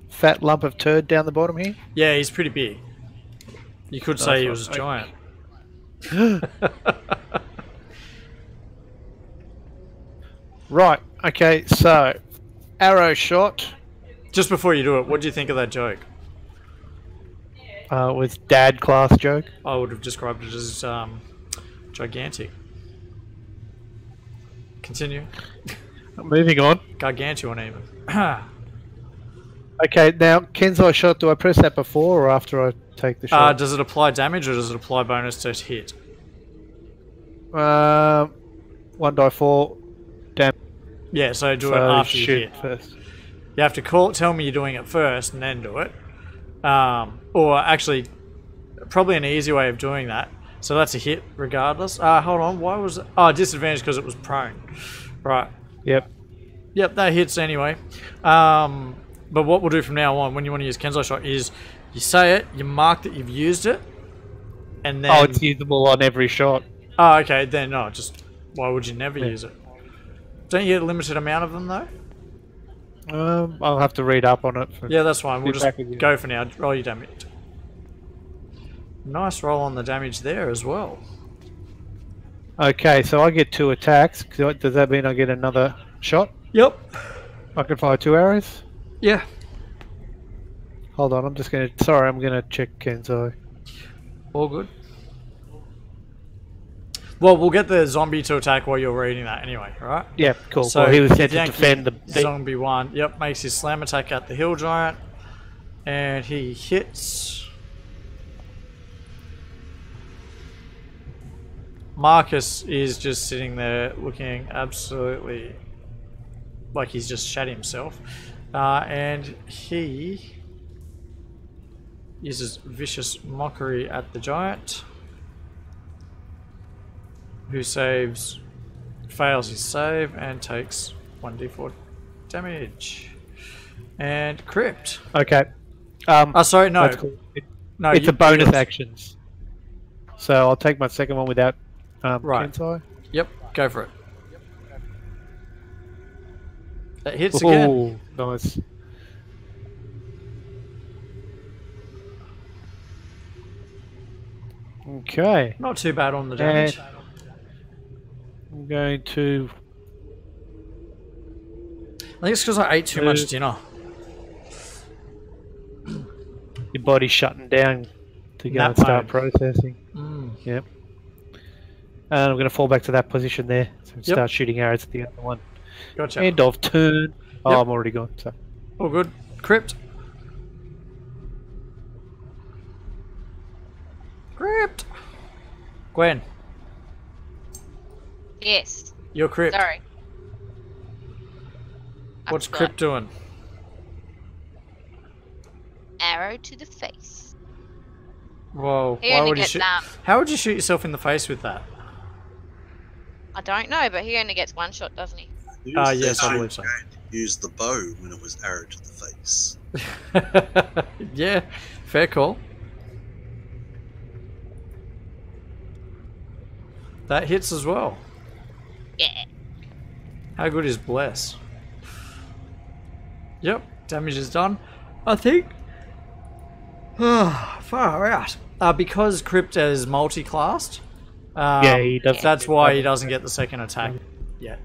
S7: fat lump of turd down the bottom here.
S1: Yeah, he's pretty big. You could say he was a giant.
S7: Right. Okay. So, arrow shot
S1: Just before you do it, what do you think of that joke?
S7: with dad class joke.
S1: I would have described it as gigantic. Continue.
S7: Moving on.
S1: Gargantuan even.
S7: Okay. Now, Kenzai shot. Do I press that before or after I take the shot?
S1: Does it apply damage or does it apply bonus to hit?
S7: 1d4 damage.
S1: Yeah, so do it after you
S7: shoot
S1: hit.
S7: first.
S1: You have to tell me you're doing it first and then do it. Or actually, probably an easy way of doing that. So that's a hit regardless. Hold on, why was it? Oh, disadvantage because it was prone. Right.
S7: Yep.
S1: Yep, that hits anyway. But what we'll do from now on, when you want to use Kenzai shot, is you say it, you mark that you've used it, and then...
S7: Oh, it's usable on every shot.
S1: Oh, okay, then no, just... Why would you never use it? Don't you get a limited amount of them, though?
S7: I'll have to read up on it.
S1: Yeah, that's fine. We'll
S7: Be
S1: just
S7: back with you.
S1: go for now. Roll your damage. Nice roll on the damage there as well.
S7: Okay, so I get 2 attacks. Does that mean I get another shot?
S1: Yep.
S7: I can fire 2 arrows?
S1: Yeah.
S7: Hold on, I'm just going to... Sorry, I'm going to check Kenzai.
S1: All good. Well, we'll get the zombie to attack while you're reading that anyway, right?
S7: Yeah, cool.
S1: So
S7: well, he was sent to
S1: Yankee
S7: defend the...
S1: zombie 1. Yep, makes his slam attack at the hill giant. And he hits... Marcus is just sitting there looking absolutely like he's just shat himself. And he uses vicious mockery at the giant, who fails his save and takes 1d4 damage. And crypt.
S7: Okay.
S1: Oh, sorry, no.
S7: That's cool.
S1: No,
S7: it's a bonus actions. So I'll take my second one without
S1: Right.
S7: Kensai.
S1: Yep, go for it. That hits again.
S7: Oh, nice. Okay.
S1: Not too bad on the damage.
S7: I'm going to...
S1: I think it's because I ate too much dinner.
S7: Your body's shutting down to go
S1: Nap
S7: and start
S1: mode.
S7: processing. Yep. And I'm going to fall back to that position there. So start shooting arrows at the other one.
S1: Gotcha.
S7: End of turn. Oh,
S1: Yep.
S7: I'm already gone. So.
S1: All good. Crypt. Crypt. Gwen,
S5: Yes.
S1: you're Crypt.
S5: Sorry. I
S1: What's
S5: forgot.
S1: Crypt doing?
S5: Arrow to the face.
S1: Whoa.
S5: He
S1: Why
S5: only
S1: would you
S5: gets
S1: shoot? How would you shoot yourself in the face with that?
S5: I don't know, but he only gets one shot, doesn't he?
S1: Yes, I believe so.
S3: Use the bow when it was arrow to the face.
S1: Yeah, fair call. That hits as well.
S5: Yeah.
S1: How good is Bless? Yep, damage is done. I think. Far out. Because Crypt is multi-classed.
S7: Yeah, he does.
S1: That's why he doesn't get the second attack yet.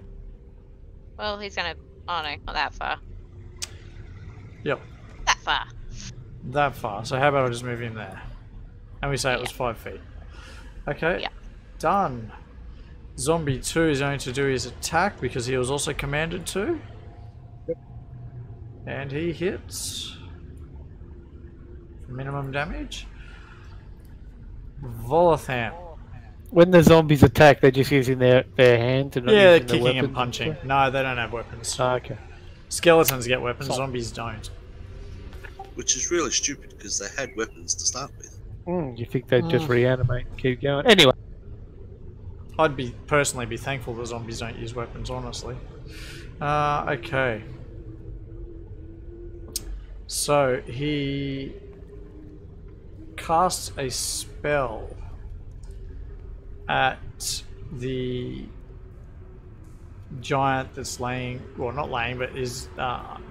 S5: Well, he's gonna. Oh no, not that far.
S1: Yep,
S5: That far.
S1: that far. So how about I just move him there? And we say it was 5 feet. Okay,
S5: Yeah.
S1: done. Zombie 2 is going to do his attack because he was also commanded to. And he hits. Minimum damage. Volotham.
S7: When the zombies attack, they're just using their hands and not
S1: Yeah, they're
S7: using their
S1: kicking and
S7: weapons
S1: punching.
S7: stuff?
S1: No, they don't have weapons.
S7: Oh, okay.
S1: Skeletons get weapons, zombies don't.
S3: Which is really stupid because they had weapons to start with.
S7: You think they'd just reanimate and keep going? Anyway.
S1: I'd personally be thankful that zombies don't use weapons, honestly. Okay. So, he casts a spell at the giant that's laying, well, not laying, but is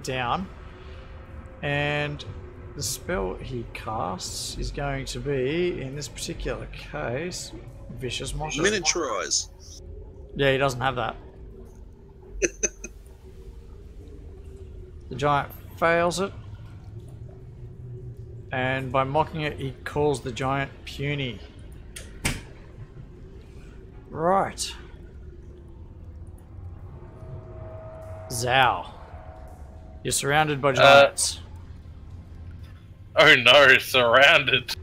S1: down. And the spell he casts is going to be, in this particular case, Vicious Mockery.
S3: Miniaturize.
S1: Yeah, he doesn't have that. The giant fails it. And by mocking it, he calls the giant puny. Right. Zhao. You're surrounded by giants.
S6: Oh no, surrounded.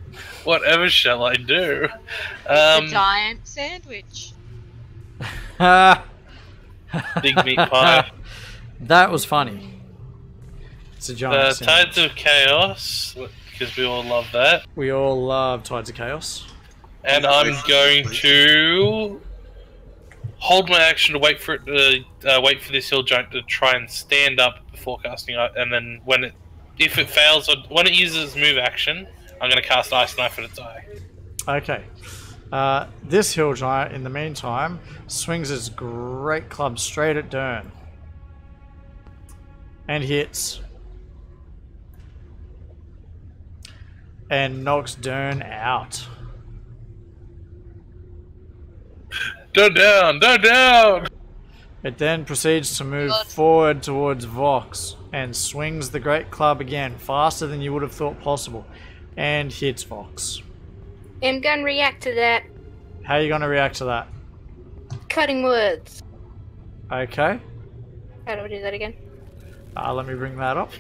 S6: Whatever shall I do?
S5: The giant sandwich.
S6: Big meat pie.
S1: That was funny. It's a giant sandwich.
S6: Tides of Chaos, because we all love that.
S1: We all love Tides of Chaos.
S6: And I'm going to hold my action to wait for it to wait for this hill giant to try and stand up before casting it, and then if it fails, or when it uses its move action, I'm going to cast Ice Knife at its eye.
S1: Okay. This hill giant, in the meantime, swings its great club straight at Dern. And hits. And knocks Dern out.
S6: Go down! Go down!
S1: It then proceeds to move forward towards Vox and swings the great club again, faster than you would have thought possible, and hits Vox.
S4: I'm gonna react to that.
S1: How are you going to react to that?
S4: Cutting words.
S1: Okay.
S4: How do I do that again?
S1: Let me bring that up.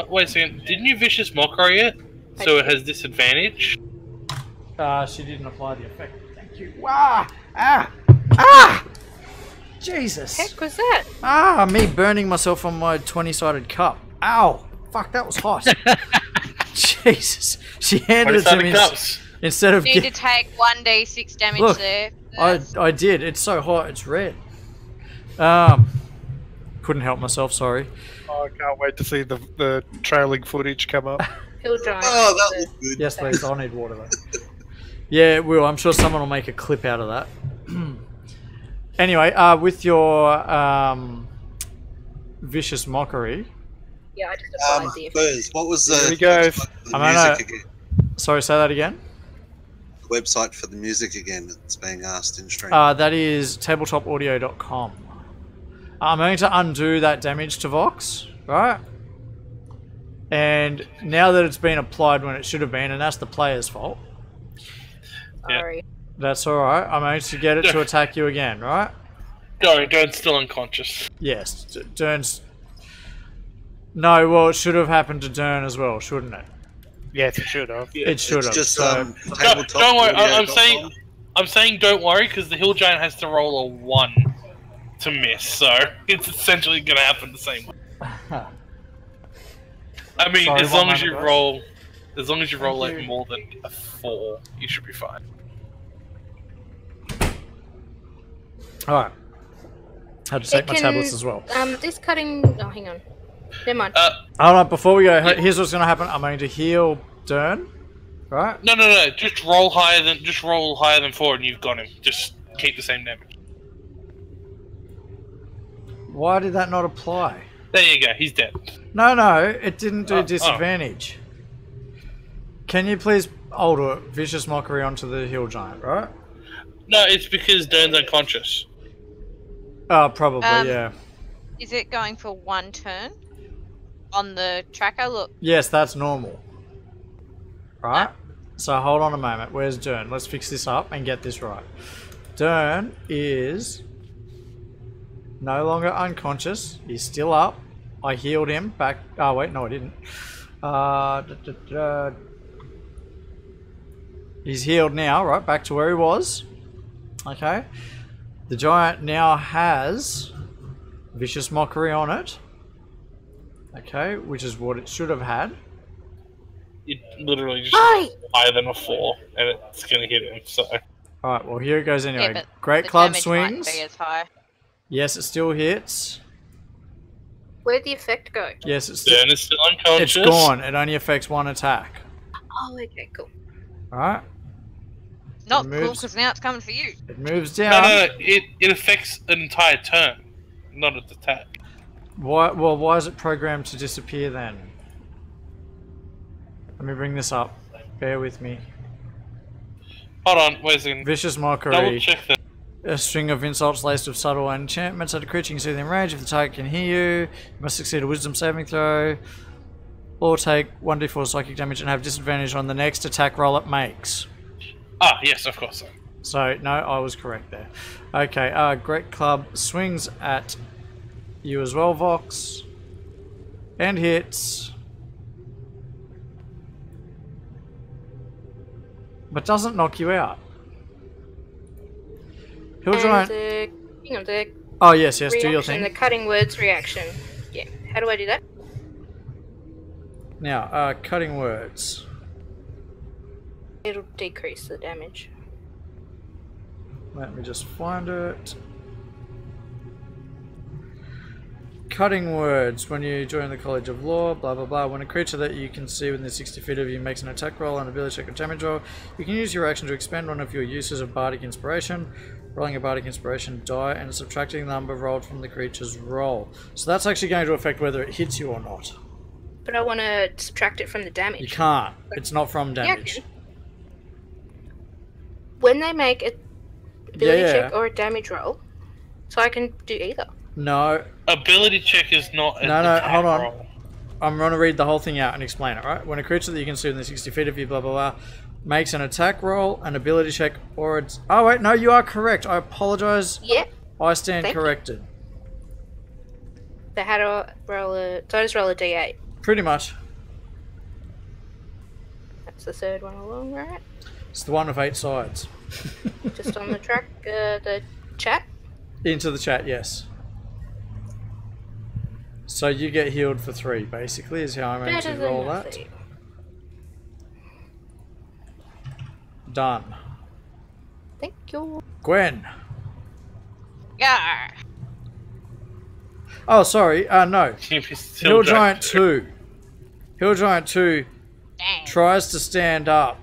S6: Wait a second. Didn't you Vicious Mockery it? So it has disadvantage?
S1: She didn't apply the effect. Thank you. Wah! Ah! Ah! Jesus.
S4: Heck was that?
S1: Me burning myself on my 20-sided cup. Ow! Fuck, that was hot. Jesus. She handed it to me instead of...
S5: You need to take 1d6 damage.
S1: Look,
S5: there.
S1: I did. It's so hot. It's red. Couldn't help myself, sorry.
S7: Oh, I can't wait to see the trailing footage come up.
S4: Hill giant.
S3: Oh, that was good.
S1: Yes, please. I'll need water though. Yeah, it will. I'm sure someone will make a clip out of that. Anyway, with your vicious mockery.
S4: Yeah, I just applied the effect.
S3: Buzz, what was
S7: Here
S3: the
S7: we go.
S3: website for the
S1: I don't
S3: music again?
S1: Sorry, say that again.
S3: The website for the music again that's being asked in stream.
S1: That is tabletopaudio.com. I'm going to undo that damage to Vox, right? And now that it's been applied when it should have been, and that's the player's fault.
S4: Sorry.
S1: That's alright. I'm going to get it to attack you again, right?
S6: Sorry, Dern's still unconscious.
S1: Yes. Dern's... No, well, it should have happened to Dern as well, shouldn't it?
S7: Yes, it should have.
S1: It should
S3: It's
S1: have.
S3: just
S1: so-
S6: Don't worry, I'm
S3: tabletopaudio.com.
S6: saying don't worry because the hill giant has to roll a 1 to miss, so it's essentially going to happen the same way. I mean,
S1: Sorry,
S6: as long as
S1: moment,
S6: you roll
S1: Thank
S6: like
S1: you.
S6: more than a 4, you should be fine.
S1: Alright. Had to take my tablets as well.
S4: This cutting. Oh, hang on. Never mind.
S1: Hold on, before we go, here's what's going to happen. I'm going to heal Dern, right?
S6: No, just roll higher than 4 and you've got him. Just keep the same damage.
S1: Why did that not apply?
S6: There you go, he's dead.
S1: No, it didn't do
S6: Oh,
S1: disadvantage. Can you please alter Vicious Mockery onto the Hill Giant, right?
S6: No, it's because Dern's unconscious.
S1: Oh, probably, yeah.
S5: Is it going for 1 turn? On the tracker, look.
S1: Yes, that's normal. Right? So hold on a moment. Where's Dern? Let's fix this up and get this right. Dern is no longer unconscious. He's still up. I healed him back. Oh, wait, no, I didn't. He's healed now, right? Back to where he was. Okay. The giant now has Vicious Mockery on it. Okay, which is what it should have had.
S6: It literally just
S4: Hi!
S6: higher than a 4, and it's gonna hit him, so...
S1: Alright, well here it goes anyway.
S5: Yeah, but
S1: Great
S5: the
S1: club
S5: damage might
S1: swings.
S5: be as high.
S1: Yes, it still hits.
S4: Where'd the effect go?
S1: Yes, it's still,
S6: Dern is still unconscious.
S1: it's gone. It only affects one attack.
S4: Oh, okay, cool.
S1: Alright,
S5: Not cool,
S1: moves.
S5: because now it's coming for you.
S1: it moves
S6: No,
S1: down.
S6: it affects an entire turn, not an attack.
S1: Why is it programmed to disappear then? Let me bring this up. Bear with me.
S6: Hold on, wait a second.
S1: Vicious
S6: Double
S1: Mockery.
S6: check that.
S1: A string of insults laced with subtle enchantments at a creature you can see within range. If the target can hear you, you must succeed a wisdom saving throw. Or take 1d4 psychic damage and have disadvantage on the next attack roll it makes.
S6: Ah, yes, of course.
S1: So, no, I was correct there. Okay, Great Club swings at you as well, Vox. And hits. But doesn't knock you out. Hill
S4: And
S1: Giant.
S4: hang on, the
S1: Oh, yes, do your
S4: reaction, the
S1: thing.
S4: cutting words reaction. Yeah. How do I do that?
S1: Now, cutting words.
S4: It'll decrease the damage.
S1: Let me just find it. Cutting words. When you join the College of Law, blah blah blah. When a creature that you can see within 60 feet of you makes an attack roll and ability check or damage roll, you can use your action to expend one of your uses of Bardic Inspiration, rolling a Bardic Inspiration die and subtracting the number rolled from the creature's roll. So that's actually going to affect whether it hits you or not.
S4: But I want to subtract it from the damage.
S1: You can't. It's not from
S4: Yeah, I
S1: damage.
S4: can. When they make a ability
S1: Yeah.
S4: check or a damage roll, so I can do either.
S1: No,
S6: Ability check is not an
S1: No, no,
S6: attack
S1: hold on.
S6: roll.
S1: I'm going to read the whole thing out and explain it, right? When a creature that you can see within 60 feet of you, blah, blah, blah, makes an attack roll, an ability check, or it's... Oh, wait, no, you are correct. I apologize.
S4: Yep.
S1: I stand
S4: Thank you.
S1: corrected.
S4: So how do I roll a? So I just roll a d8.
S1: Pretty much.
S4: That's the third one along, right?
S1: It's the one with 8 sides.
S4: Just on the track, the chat.
S1: Into the chat, yes. So you get healed for 3, basically, is how I'm going
S4: Better
S1: to
S4: than
S1: roll that.
S4: nothing.
S1: Done.
S4: Thank you.
S1: Gwen.
S5: Yeah.
S1: Oh, sorry. No.
S6: He's
S1: Hill Giant 2. Hill Giant 2
S5: Damn.
S1: tries to stand up.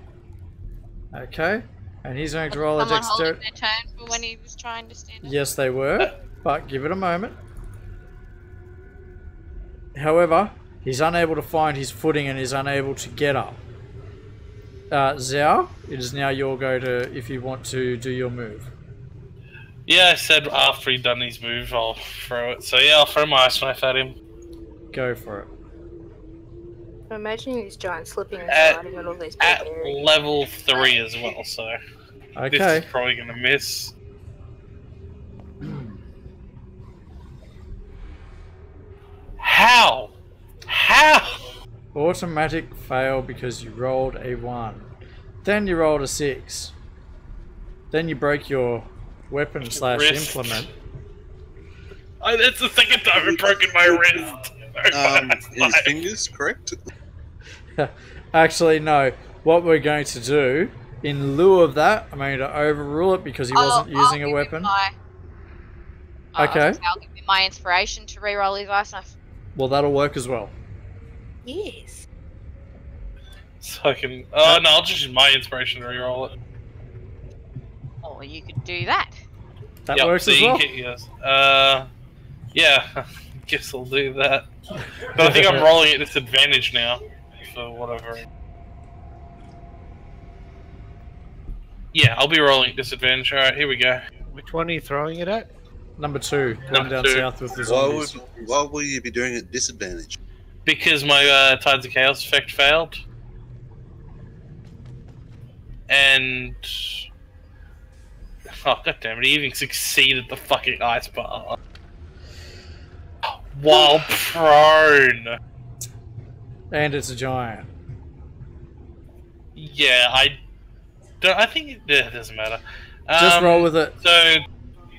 S1: Okay, and he's going to roll a
S5: Someone holding
S1: dexterity.
S5: their turn for when he was trying to stand up?
S1: Yes, they were, but give it a moment. However, he's unable to find his footing and is unable to get up. Zhao, it is now your go to if you want to do your move.
S6: Yeah, I said after he'd done his move, I'll throw it. So yeah, I'll throw my ice knife at him.
S1: Go for it.
S4: I'm imagining these giants slipping and
S6: At-
S4: sliding on all these
S6: At
S4: barbarians.
S6: level 3 as well, so this
S1: Okay.
S6: is probably gonna miss. How? How?
S1: Automatic fail because you rolled a 1. Then you rolled a 6. Then you broke your weapon slash
S6: Wrist.
S1: implement.
S6: That's the second time I've broken my wrist.
S3: His fingers, correct?
S1: Actually, no. What we're going to do, in lieu of that, I'm going to overrule it because he wasn't using a weapon. Okay.
S5: I'll give him my inspiration to reroll his ice knife.
S1: Well, that'll work as well.
S4: Yes.
S6: So I can. Oh no, I'll just use my inspiration to reroll it.
S5: Or you could do that.
S1: That
S6: Yep,
S1: works
S6: so
S1: as
S6: you
S1: well.
S6: can get yours. Yeah, guess I'll do that. But I think I'm rolling at disadvantage now for whatever. Yeah, I'll be rolling at disadvantage. All right, here we go.
S7: Which one are you throwing it at?
S1: Number 2, one
S6: Number
S1: down
S6: 2.
S1: south with the
S3: Why
S1: zombies.
S3: will you be doing it at disadvantage?
S6: Because my Tides of Chaos effect failed. And... Oh, goddammit, he even succeeded the fucking ice bar. While prone!
S1: And it's a giant.
S6: Yeah, I think it doesn't matter.
S1: Just roll with it.
S6: So,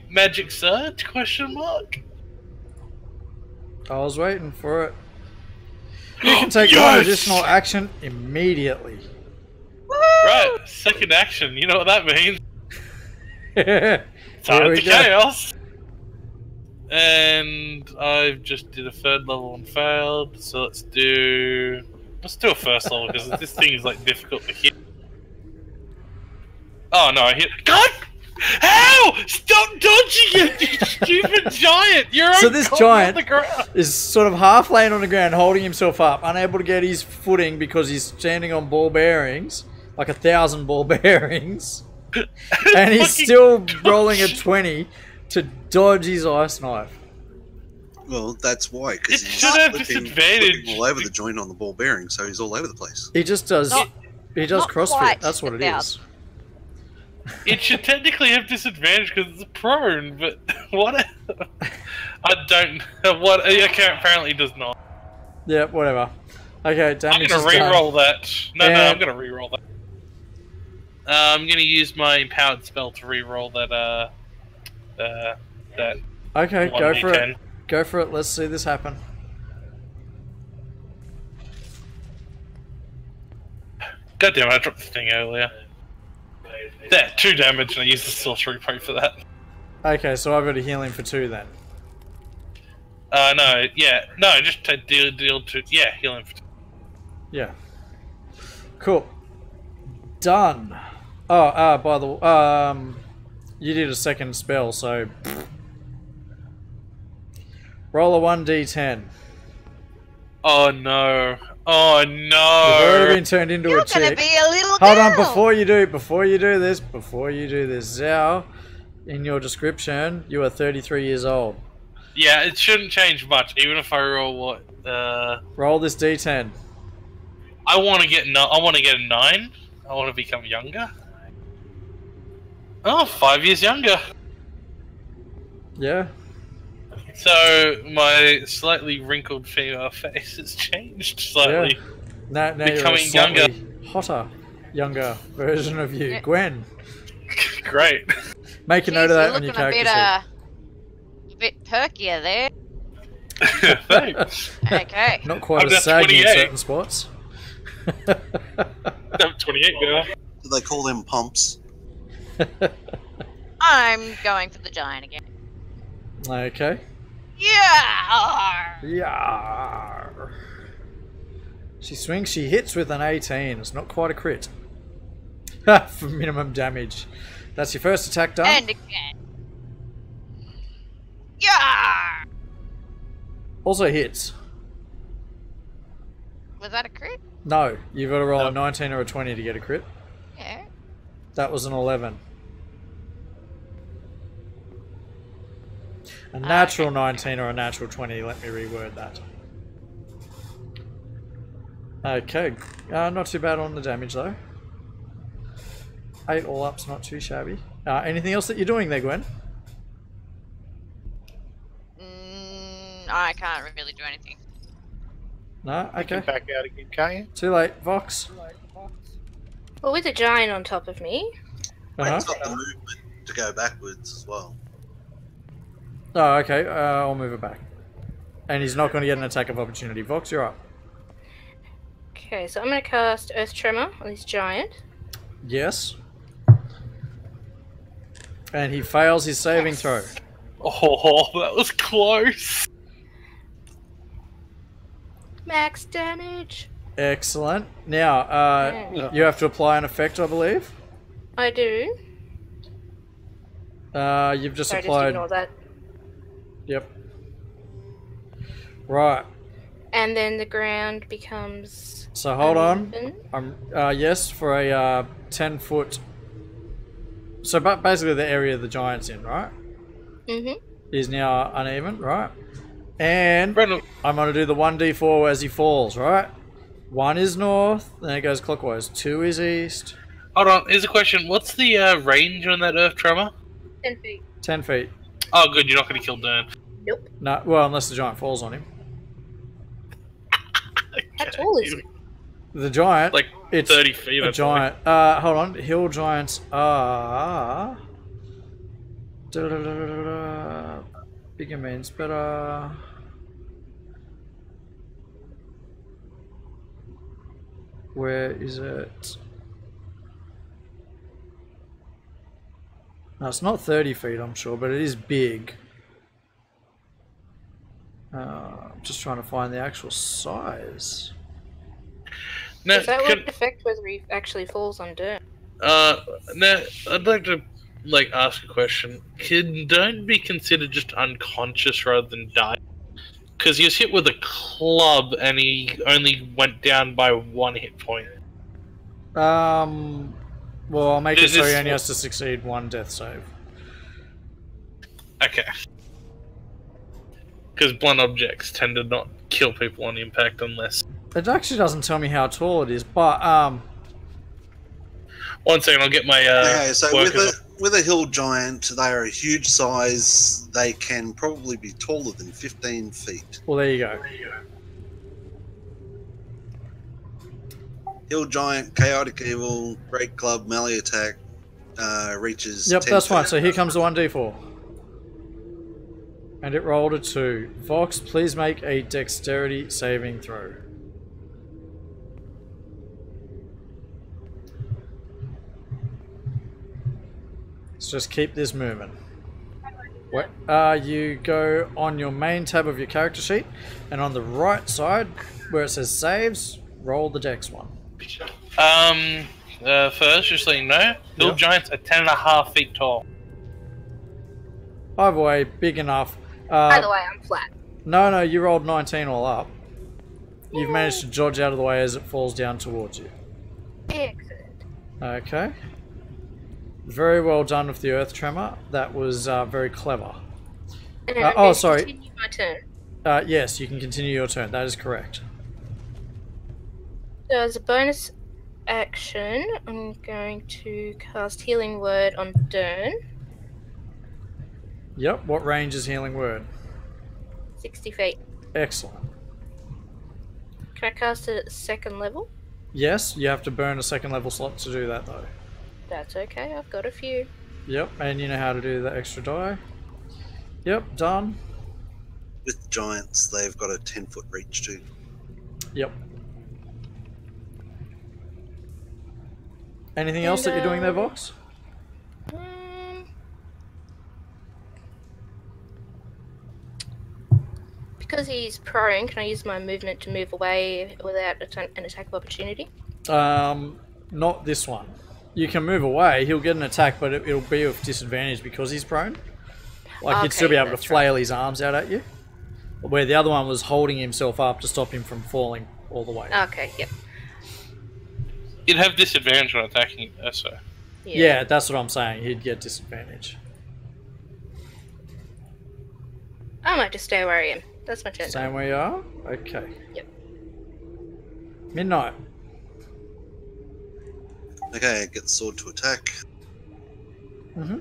S6: magic surge? Question mark.
S1: I was waiting for it. You can take one
S6: Yes!
S1: additional action immediately.
S6: Right, second action. You know what that means?
S1: Here
S6: Time
S1: we
S6: to
S1: go.
S6: chaos. And I just did a 3rd level and failed. So let's do a 1st level because this thing is like difficult to hit. Oh no, I hit. God! How? Stop dodging it, you stupid giant! You're
S1: So
S6: on
S1: this
S6: top
S1: giant-
S6: of the ground.
S1: Is sort of half laying on the ground, holding himself up, unable to get his footing because he's standing on ball bearings, like 1,000 ball bearings, and he's
S6: Fucking
S1: still rolling a 20 to dodge his ice knife.
S3: Well, that's why, because
S6: It
S3: he's
S6: should have
S3: flipping
S6: disadvantage.
S3: all over the joint on the ball bearing, so he's all over the place.
S1: He just does.
S5: Not-
S1: He does
S5: not
S1: CrossFit.
S5: quite
S1: That's what it
S5: about-
S1: is.
S6: It should technically have disadvantage because it's prone, but what? I don't. What? Apparently it does not.
S1: Yeah, whatever. Okay,
S6: I'm
S1: damage
S6: gonna
S1: is done.
S6: re-roll that. No,
S1: And-
S6: I'm gonna re-roll that. I'm gonna use my empowered spell to re-roll that. That.
S1: Okay, go for it.
S6: 1d10.
S1: Go for it. Let's see this happen.
S6: God damn it! I dropped the thing earlier. There, 2 damage, and I used the sorcery point for that.
S1: Okay, so I've got to heal him for 2 then.
S6: No, yeah, no, just deal 2. Yeah, heal him for 2.
S1: Yeah. Cool. Done. Oh, by the way, you did a second spell, so roll a 1d10.
S6: Oh no! Oh no!
S1: You've already been turned into
S5: You're
S1: a
S5: gonna
S1: chick.
S5: be a little
S1: Hold on,
S5: girl.
S1: before you do this, Zhao, in your description, you are 33 years old.
S6: Yeah, it shouldn't change much, even if I roll what.
S1: Roll this d10.
S6: I want to get I want to get a 9. I want to become younger. Oh, 5 years younger.
S1: Yeah.
S6: So my slightly wrinkled female face has changed slightly.
S1: Now you're a
S6: Becoming
S1: slightly hotter, younger version of you,
S5: Yeah.
S1: Gwen.
S6: Great.
S1: Make a
S5: Jeez,
S1: note of
S5: you're
S1: that on your
S5: looking
S1: character sheet.
S5: a bit perkier there.
S6: Thanks.
S5: Okay.
S1: Not quite
S6: I'm
S1: as
S6: at
S1: saggy in
S6: 28.
S1: certain spots.
S6: I'm 28 now.
S3: Do they call them pumps?
S5: I'm going for the giant again.
S1: Okay.
S5: Yeah.
S1: Yeah. She swings, she hits with an 18. It's not quite a crit. For minimum damage. That's your first attack done.
S5: And again. Yeah!
S1: Also hits.
S5: Was that a crit?
S1: No, you've got to roll a 19 or a 20 to get a crit.
S5: Yeah.
S1: That was an 11. A natural 19 or a natural 20. Let me reword that. Okay. Not too bad on the damage though. 8 all up's not too shabby. Anything else that you're doing there, Gwen?
S5: I can't really do anything.
S1: No?
S7: You
S1: Okay.
S7: can back out again, can't you?
S1: Too late. Vox?
S4: Well, with a giant on top of me.
S3: It's got the movement to go backwards as well.
S1: Oh, okay. I'll move it back. And he's not going to get an attack of opportunity. Vox, you're up.
S4: Okay, so I'm going to cast Earth Tremor on this giant.
S1: Yes. And he fails his saving throw.
S6: Oh, that was close.
S4: Max damage.
S1: Excellent. Now, you have to apply an effect, I believe.
S4: I do.
S1: You've just
S4: Sorry, just
S1: applied.
S4: ignore that.
S1: Yep. Right.
S4: And then the ground becomes.
S1: So hold on.
S4: uneven.
S1: Yes, for a 10-foot. So basically the area the giant's in, right?
S4: Mhm.
S1: Is now uneven, right? And
S6: Brendan,
S1: I'm going to do the 1d4 as he falls, right? 1 is north, then it goes clockwise. 2 is east.
S6: hold on. Here's a question. What's the range on that Earth Tremor?
S4: 10 feet.
S1: 10 feet.
S6: Oh, good. You're not going to kill Dern.
S4: Nope.
S1: No, well, unless the giant falls on him.
S4: How tall is it?
S1: The giant,
S6: Like
S1: it's
S6: 30 feet.
S1: a
S6: I
S1: giant. Hold on. Hill giants are. Bigger means better. Where is it? No, it's not 30 feet, I'm sure, but it is big. I'm just trying to find the actual size.
S6: Now,
S4: Does that would affect whether he actually falls on dirt?
S6: now, I'd like to ask a question. Can Dern be considered just unconscious rather than die? Because he was hit with a club and he only went down by 1 hit point.
S1: Well, I'll make it so he only has to succeed 1 death save.
S6: Okay. Because blunt objects tend to not kill people on impact unless...
S1: It actually doesn't tell me how tall it is, but
S6: 1 second, I'll get my
S3: Okay, so
S6: workers up.
S3: with a hill giant, they are a huge size. They can probably be taller than 15 feet.
S1: well, there you go.
S3: Hill giant, chaotic evil, great club, melee attack, reaches.
S1: Yep,
S3: 10
S1: that's fine.
S3: feet.
S1: So here comes the 1d4. And it rolled a 2. Vox, please make a dexterity saving throw. Let's just keep this moving. You go on your main tab of your character sheet, and on the right side, where it says saves, roll the dex one.
S6: First, just so you know, hill giants are 10.5 feet tall.
S1: Either way, big enough.
S4: By the way, I'm flat.
S1: No, you rolled 19 all up. You've managed to dodge out of the way as it falls down towards you.
S4: Excellent.
S1: Okay. Very well done with the earth tremor. That was very clever.
S4: And then I'm
S1: oh,
S4: going to
S1: sorry.
S4: continue my turn.
S1: Yes, you can continue your turn. That is correct.
S4: So as a bonus action, I'm going to cast Healing Word on Dern.
S1: Yep. What range is Healing Word?
S4: 60 feet.
S1: Excellent.
S4: Can I cast it at 2nd level?
S1: Yes, you have to burn a 2nd level slot to do that though.
S4: That's okay, I've got a few.
S1: Yep, and you know how to do the extra die. Yep, done.
S3: With giants, they've got a 10-foot reach too.
S1: Yep. Anything else that you're doing there, Vox?
S4: Because he's prone, can I use my movement to move away without an attack of opportunity?
S1: Not this one. You can move away. He'll get an attack, but it'll be with disadvantage because he's prone. Like he'd still be able to flail his arms out at you. Where the other one was holding himself up to stop him from falling all the way.
S4: Okay, yep.
S6: You'd have disadvantage on attacking though, so.
S1: Yeah, that's what I'm saying. He'd get disadvantage.
S4: I might just stay where I am. That's my turn.
S1: Same where you are? Okay.
S4: Yep.
S1: Midnight.
S3: Okay, get the sword to attack.
S1: Mm-hmm.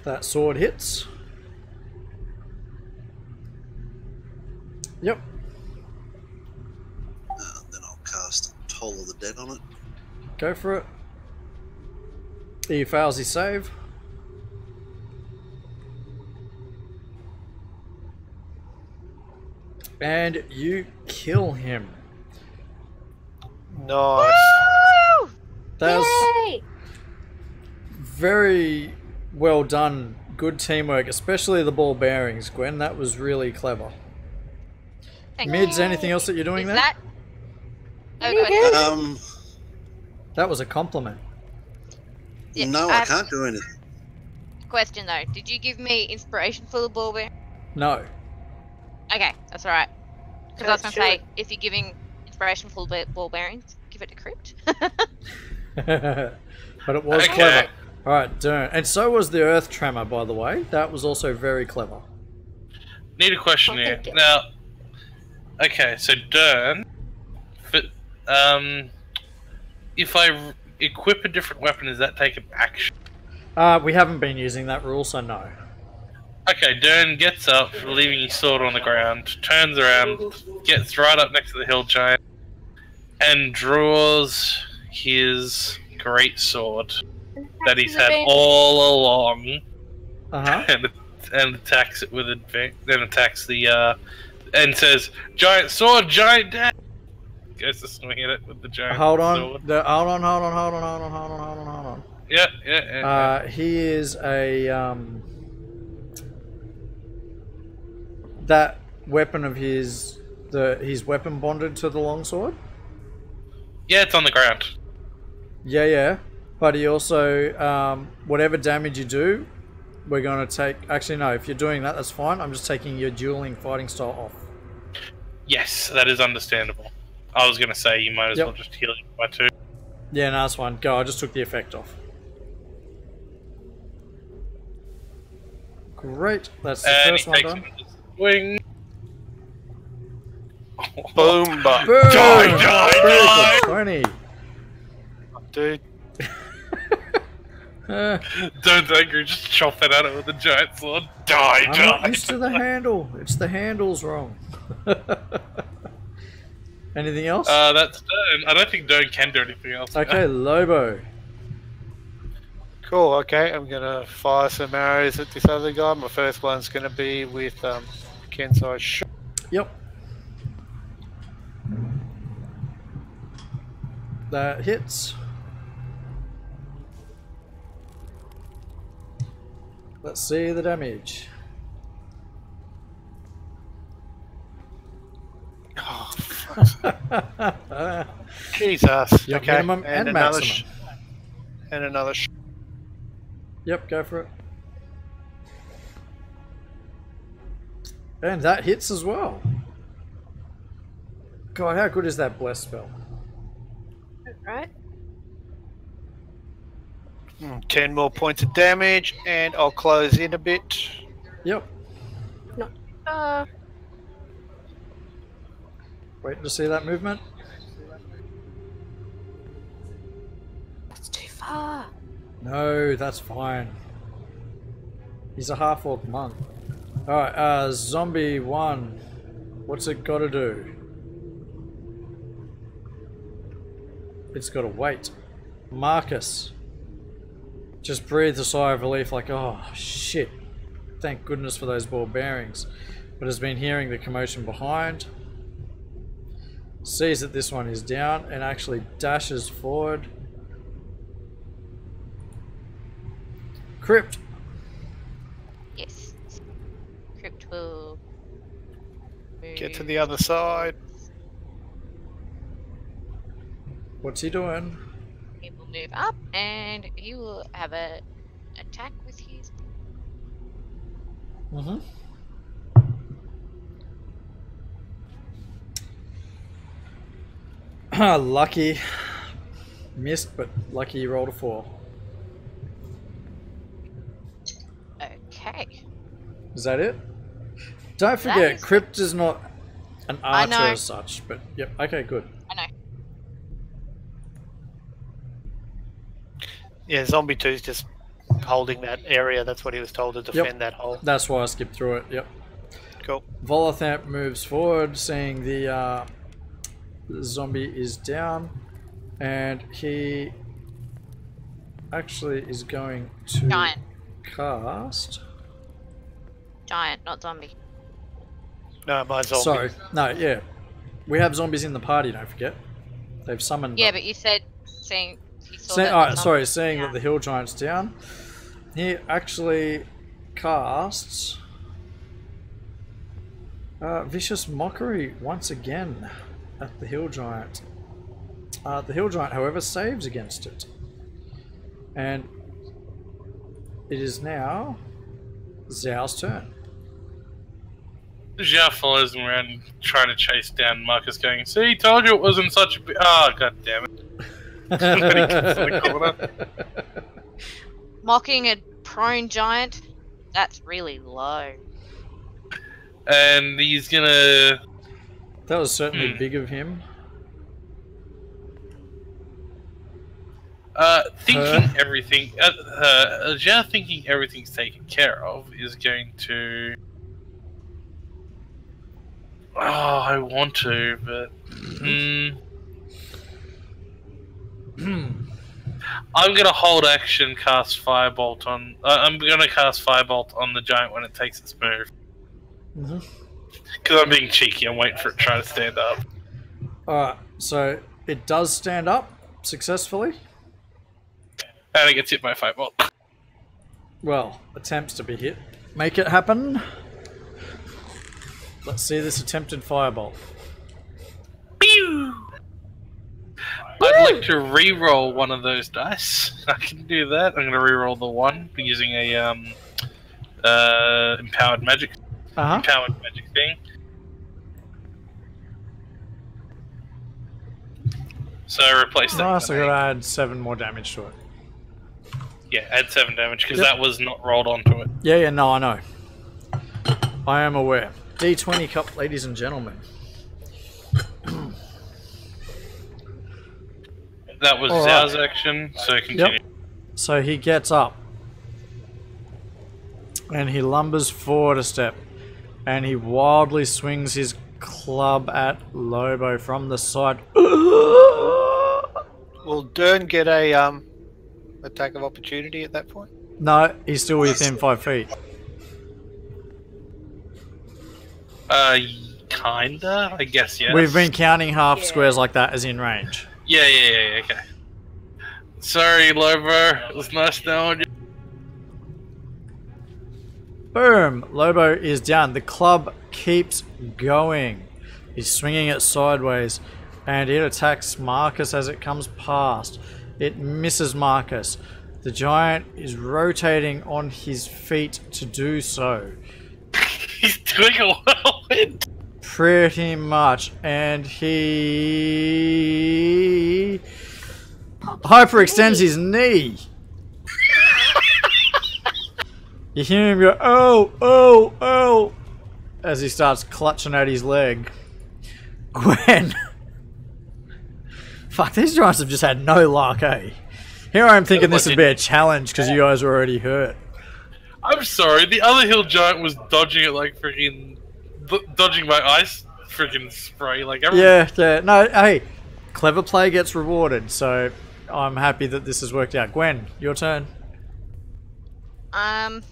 S1: That sword hits. Yep.
S3: Then I'll cast Toll of the Dead on it.
S1: Go for it. He fails his save. And you kill him.
S7: Nice.
S5: Woo!
S1: That's
S4: Yay!
S1: very well done. Good teamwork, especially the ball bearings, Gwen. That was really clever.
S5: Thank
S1: Mids,
S5: you.
S1: anything else that you're doing
S5: Is
S1: there?
S5: that? Oh, go ahead.
S1: That was a compliment.
S5: Yeah,
S3: No, I can't do anything.
S5: Question though, did you give me inspiration for the ball bearing?
S1: No.
S5: Okay, that's alright. Because I was going to say,
S4: Sure.
S5: if you're giving inspiration for ball bearings, give it to Crypt.
S1: But it was
S6: Okay.
S1: clever. Alright, Dern. And so was the earth tremor, by the way. That was also very clever.
S6: Need a question
S4: Oh,
S6: here.
S4: thank you.
S6: Now, okay, so Dern, if I equip a different weapon, does that take an action?
S1: We haven't been using that rule, so no.
S6: Okay, Dern gets up, leaving his sword on the ground, turns around, gets right up next to the hill giant, and draws his great sword that he's had all along,
S1: Uh-huh.
S6: and attacks it with then attacks the and says, "Giant sword, giant dad." Goes to swing at it with the giant
S1: Hold on.
S6: sword.
S1: Hold on.
S6: Yeah.
S1: He is a that weapon of his weapon bonded to the longsword?
S6: Yeah, it's on the ground.
S1: Yeah. But he also whatever damage you do, we're gonna take actually no, if you're doing that, that's fine. I'm just taking your dueling fighting style off.
S6: Yes, that is understandable. I was going to say you might as well just heal him by 2.
S1: Yeah, no, that's fine. Go, I just took the effect off. Great. That's the
S6: And
S1: first
S6: he
S1: one
S6: takes
S1: done.
S6: another swing.
S7: Boom, but
S1: Boom!
S6: Die!
S1: 20.
S7: dude.
S6: Don't angry, just chop it at it with a giant sword.
S1: I'm not
S6: Die!
S1: used to the handle. It's the handle's wrong. Anything else?
S6: That's Dern. I don't think Dern can do anything else.
S1: Okay, Lobo.
S7: Cool, okay, I'm gonna fire some arrows at this other guy. My first one's gonna be with Kensai's shot.
S1: Yep. That hits. Let's see the damage.
S7: Oh, fuck. Jesus.
S1: Yep,
S7: okay,
S1: minimum and
S7: another
S1: maximum.
S7: and another
S1: Yep, go for it. And that hits as well. God, how good is that bless spell?
S4: Right?
S7: 10 more points of damage, and I'll close in a bit.
S1: Yep.
S4: No.
S1: Wait to see that movement.
S4: That's too far.
S1: No, that's fine. He's a half-orc monk. Alright, zombie 1. What's it gotta do? It's gotta wait. Marcus. Just breathes a sigh of relief like, oh shit. Thank goodness for those ball bearings. But has been hearing the commotion behind. Sees that this one is down and actually dashes forward. Crypt.
S5: Yes. Crypt will
S2: Get to
S5: move.
S2: the other side.
S1: What's he doing?
S5: He will move up and he will have a attack with his.
S1: Mm-hmm. Lucky. Missed, but lucky you rolled a 4.
S5: Okay.
S1: Is that it? Don't
S5: That
S1: forget,
S5: is
S1: Crypt is not an
S5: I
S1: archer
S5: know.
S1: as such, but yep, okay, good.
S5: I know.
S2: Yeah, Zombie 2's just holding that area. That's what he was told to defend that hole.
S1: That's why I skipped through it, yep.
S2: Cool.
S1: Volothamp moves forward, seeing the zombie is down, and he actually is going to
S5: Giant.
S1: cast.
S5: Giant, not zombie.
S2: No, my zombie.
S1: Sorry, no, yeah, we have zombies in the party. Don't forget, they've summoned.
S5: Yeah,
S1: them.
S5: but you said seeing. He saw
S1: Say,
S5: that
S1: alright,
S5: the
S1: sorry,
S5: zombie-
S1: seeing
S5: yeah.
S1: that the hill giant's down, he actually casts Vicious Mockery once again at the hill giant. The hill giant, however, saves against it, and it is now Zhao's turn.
S6: Zhao follows him around trying to chase down Marcus going, see, told you it wasn't such a big... Ah, god damn it. And he comes to the corner.
S5: Mocking a prone giant? That's really low.
S6: And he's gonna...
S1: That was certainly big of him.
S6: Thinking everything... Zhao thinking everything's taken care of is going to... Oh, I want to, but... I'm gonna hold action, cast Firebolt on... I'm gonna cast Firebolt on the giant when it takes its move. Because I'm being cheeky, I'm waiting for it to try to stand up.
S1: Alright, so it does stand up successfully.
S6: And it gets hit by a Firebolt.
S1: Well, attempts to be hit. Make it happen. Let's see this attempted firebolt.
S6: Pew! I'd like to re-roll one of those dice. I can do that. I'm going to re-roll the 1 using a empowered magic thing. So replace that.
S1: Nice, I gotta add 7 more damage to it.
S6: Yeah, add 7 damage because that was not rolled onto it.
S1: Yeah, no, I know. I am aware. D20 cup, ladies and gentlemen.
S6: That was Zhao's action, so continue.
S1: Yep. So he gets up. And he lumbers forward a step. And he wildly swings his club at Lobo from the side.
S2: Will Dern get a attack of opportunity at that point?
S1: No, he's still within 5 feet.
S6: Kinda? I guess, yes.
S1: We've been counting half squares like that as in range.
S6: Yeah, okay. Sorry, Lobo. It was nice knowing you.
S1: Boom! Lobo is down. The club keeps going. He's swinging it sideways, and it attacks Marcus as it comes past. It misses Marcus. The giant is rotating on his feet to do so.
S6: He's doing a whirlwind.
S1: Pretty much, and he hyperextends his knee. You hear him go, oh, oh, oh, as he starts clutching at his leg. Gwen. Fuck, these giants have just had no luck, eh? Here I am thinking this would be a challenge because you guys were already hurt.
S6: I'm sorry, the other hill giant was dodging it like freaking... dodging my ice freaking spray, like everyone...
S1: Yeah, no, hey, clever play gets rewarded, so I'm happy that this has worked out. Gwen, your turn.
S5: I'm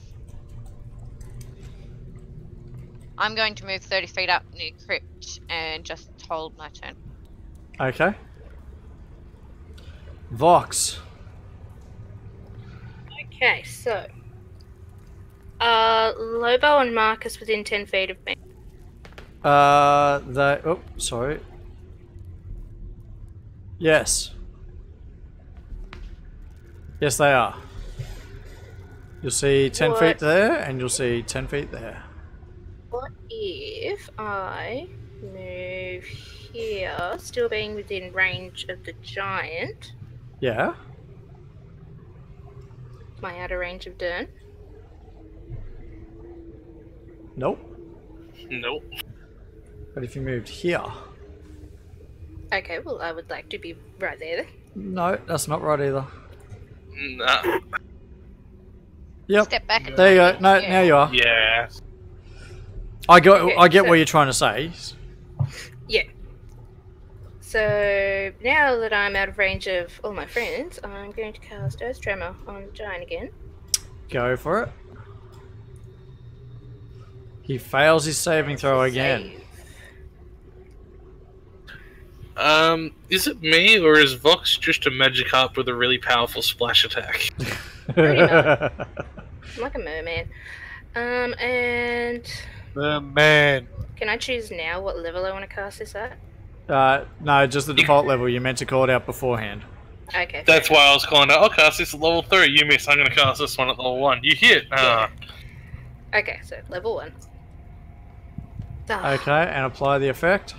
S5: going to move 30 feet up near Crypt and just hold my turn.
S1: Okay. Vox.
S4: Okay, so Lobo and Marcus within 10 feet of me.
S1: Oh, sorry. Yes. Yes, they are. You'll see 10 feet
S4: What?
S1: there, and you'll see 10 feet there.
S4: What if I move here, still being within range of the giant,
S1: Yeah.
S4: my outer range of Dern?
S1: Nope.
S6: Nope.
S1: But if you moved here.
S4: Okay, well, I would like to be right there then.
S1: No, that's not right either.
S6: Nah.
S1: Yep.
S5: Step back.
S1: There you go.
S5: and-
S1: No,
S5: yeah.
S1: now you are.
S6: Yeah.
S1: I
S4: Okay,
S1: get
S4: so-
S1: what you're trying to say.
S4: Yeah. So now that I'm out of range of all my friends, I'm going to cast Earth Tremor on the giant again.
S1: Go for it. He fails his saving throw again.
S4: Save.
S6: Is it me or is Vox just a Magikarp with a really powerful splash attack?
S4: Pretty much. I'm like a merman. And
S7: Man.
S4: can I choose now what level I want to cast this at?
S1: No, just the default level. You meant to call it out beforehand.
S4: Okay.
S6: That's why I was calling out, I'll cast this at level 3. You miss, I'm going to cast this one at level 1. You hit.
S4: Okay, so level 1. Ah,
S1: Okay, and apply the effect.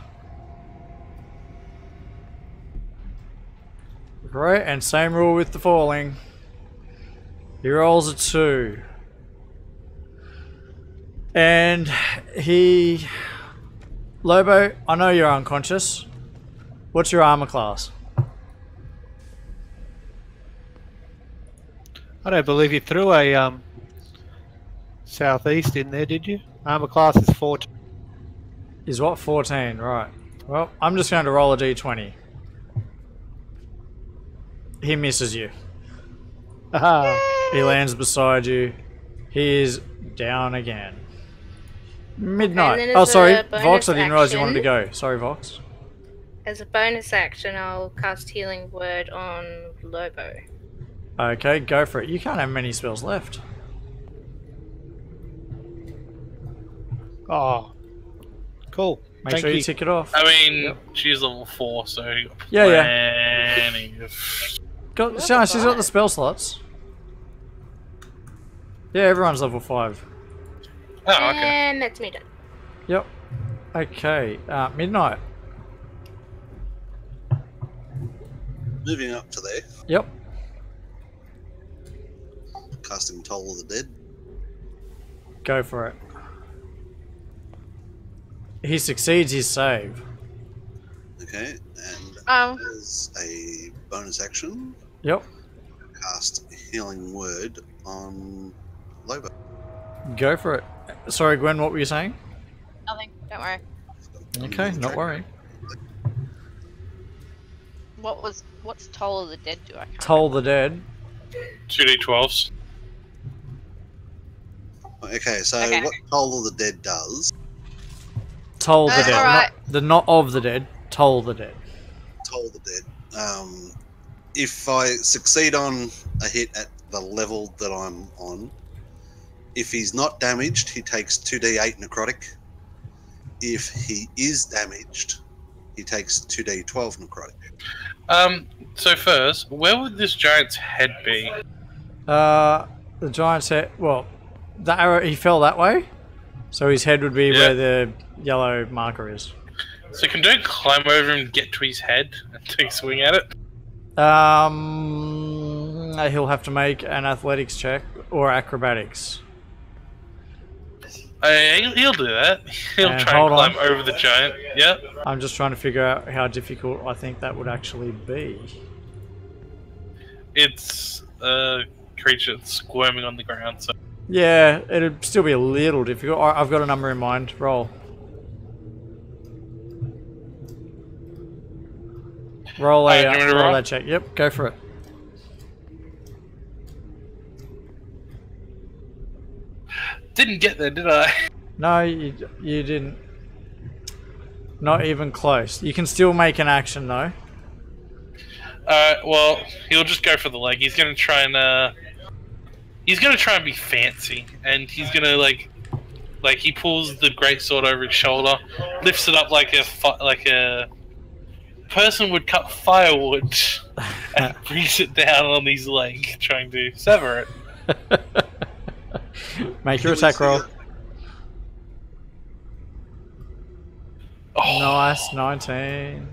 S1: Great, and same rule with the falling. He rolls a 2. And he... Lobo, I know you're unconscious. What's your armor class?
S7: I don't believe you threw a southeast in there, did you? Armor class is 14.
S1: Is what? 14, right. Well, I'm just going to roll a d20. He misses you.
S7: Aha.
S1: He lands beside you. He is down again. Midnight.
S4: then
S1: Oh,
S4: as
S1: sorry,
S4: a bonus
S1: Vox, I didn't realize you wanted to
S4: action-
S1: go. Sorry, Vox.
S4: As a bonus action, I'll cast Healing Word on Lobo.
S1: Okay, go for it. You can't have many spells left.
S7: Oh. Cool.
S1: Make
S7: Thank
S1: sure you
S7: you.
S1: tick it off.
S6: I mean,
S1: Yep.
S6: she's level 4, so you got
S1: Yeah.
S6: plenty of...
S1: She's got the spell slots. Yeah, everyone's level 5.
S6: Oh, okay.
S4: And that's me done.
S1: Yep. Okay, Midnight.
S3: Moving up to there,
S1: Yep.
S3: casting Toll of the Dead.
S1: Go for it. He succeeds his save.
S3: Okay, and
S5: Um,
S3: as a bonus action,
S1: Yep.
S3: cast Healing Word on Lobo.
S1: Go for it. Sorry, Gwen, what were you saying?
S5: nothing. Don't worry.
S1: Okay, not worrying.
S5: What's Toll of the Dead do? I can't.
S1: Toll the Dead.
S6: 2d12s.
S3: Okay, so
S5: Okay.
S3: what Toll of the Dead does,
S1: Toll the
S5: That's
S1: Dead.
S5: alright.
S1: Not of the dead. Toll the Dead.
S3: Toll the Dead, if I succeed on a hit at the level that I'm on, if he's not damaged, he takes 2d8 necrotic. If he is damaged, he takes 2d12 necrotic.
S6: So first, where would this giant's head be?
S1: The giant's head. Well, the arrow. He fell that way, so his head would be
S6: Yeah.
S1: where the yellow marker is.
S6: So can Dirk climb over and get to his head and take a swing at it?
S1: He'll have to make an athletics check or acrobatics.
S6: He'll do that. He'll
S1: And
S6: try and
S1: hold on.
S6: climb over the giant. Yeah.
S1: I'm just trying to figure out how difficult I think that would actually be.
S6: It's a creature that's squirming on the ground, so...
S1: Yeah, it'd still be a little difficult. I've got a number in mind. Roll. Roll
S6: do you want me to
S1: roll
S6: roll?
S1: that check. Yep, go for it.
S6: Didn't get there, did I?
S1: No, you didn't. Not even close. You can still make an action though.
S6: Well, he'll just go for the leg. He's going to try and he's gonna try and be fancy, and he's gonna like he pulls the greatsword over his shoulder, lifts it up like a person would cut firewood, and brings it down on his leg, trying to sever it.
S1: Make your attack roll.
S6: Oh.
S1: Nice, 19.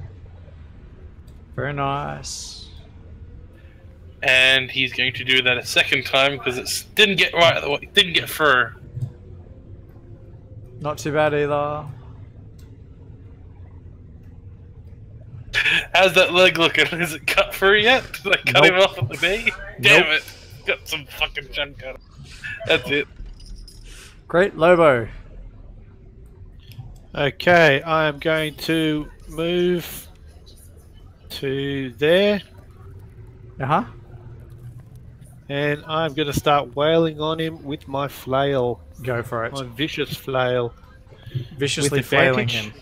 S1: Very nice.
S6: And he's going to do that a second time because it didn't get right. It didn't get through.
S1: Not too bad either.
S6: How's that leg looking? Is it cut through yet? Did I cut him off at the knee? Damn it! Got some fucking chunk cut. That's it.
S1: Great, Lobo.
S7: Okay, I am going to move to there.
S1: Uh-huh.
S7: And I'm going to start wailing on him with my flail.
S1: Go for it.
S7: My vicious flail.
S1: Viciously
S7: With
S1: flailing
S7: advantage?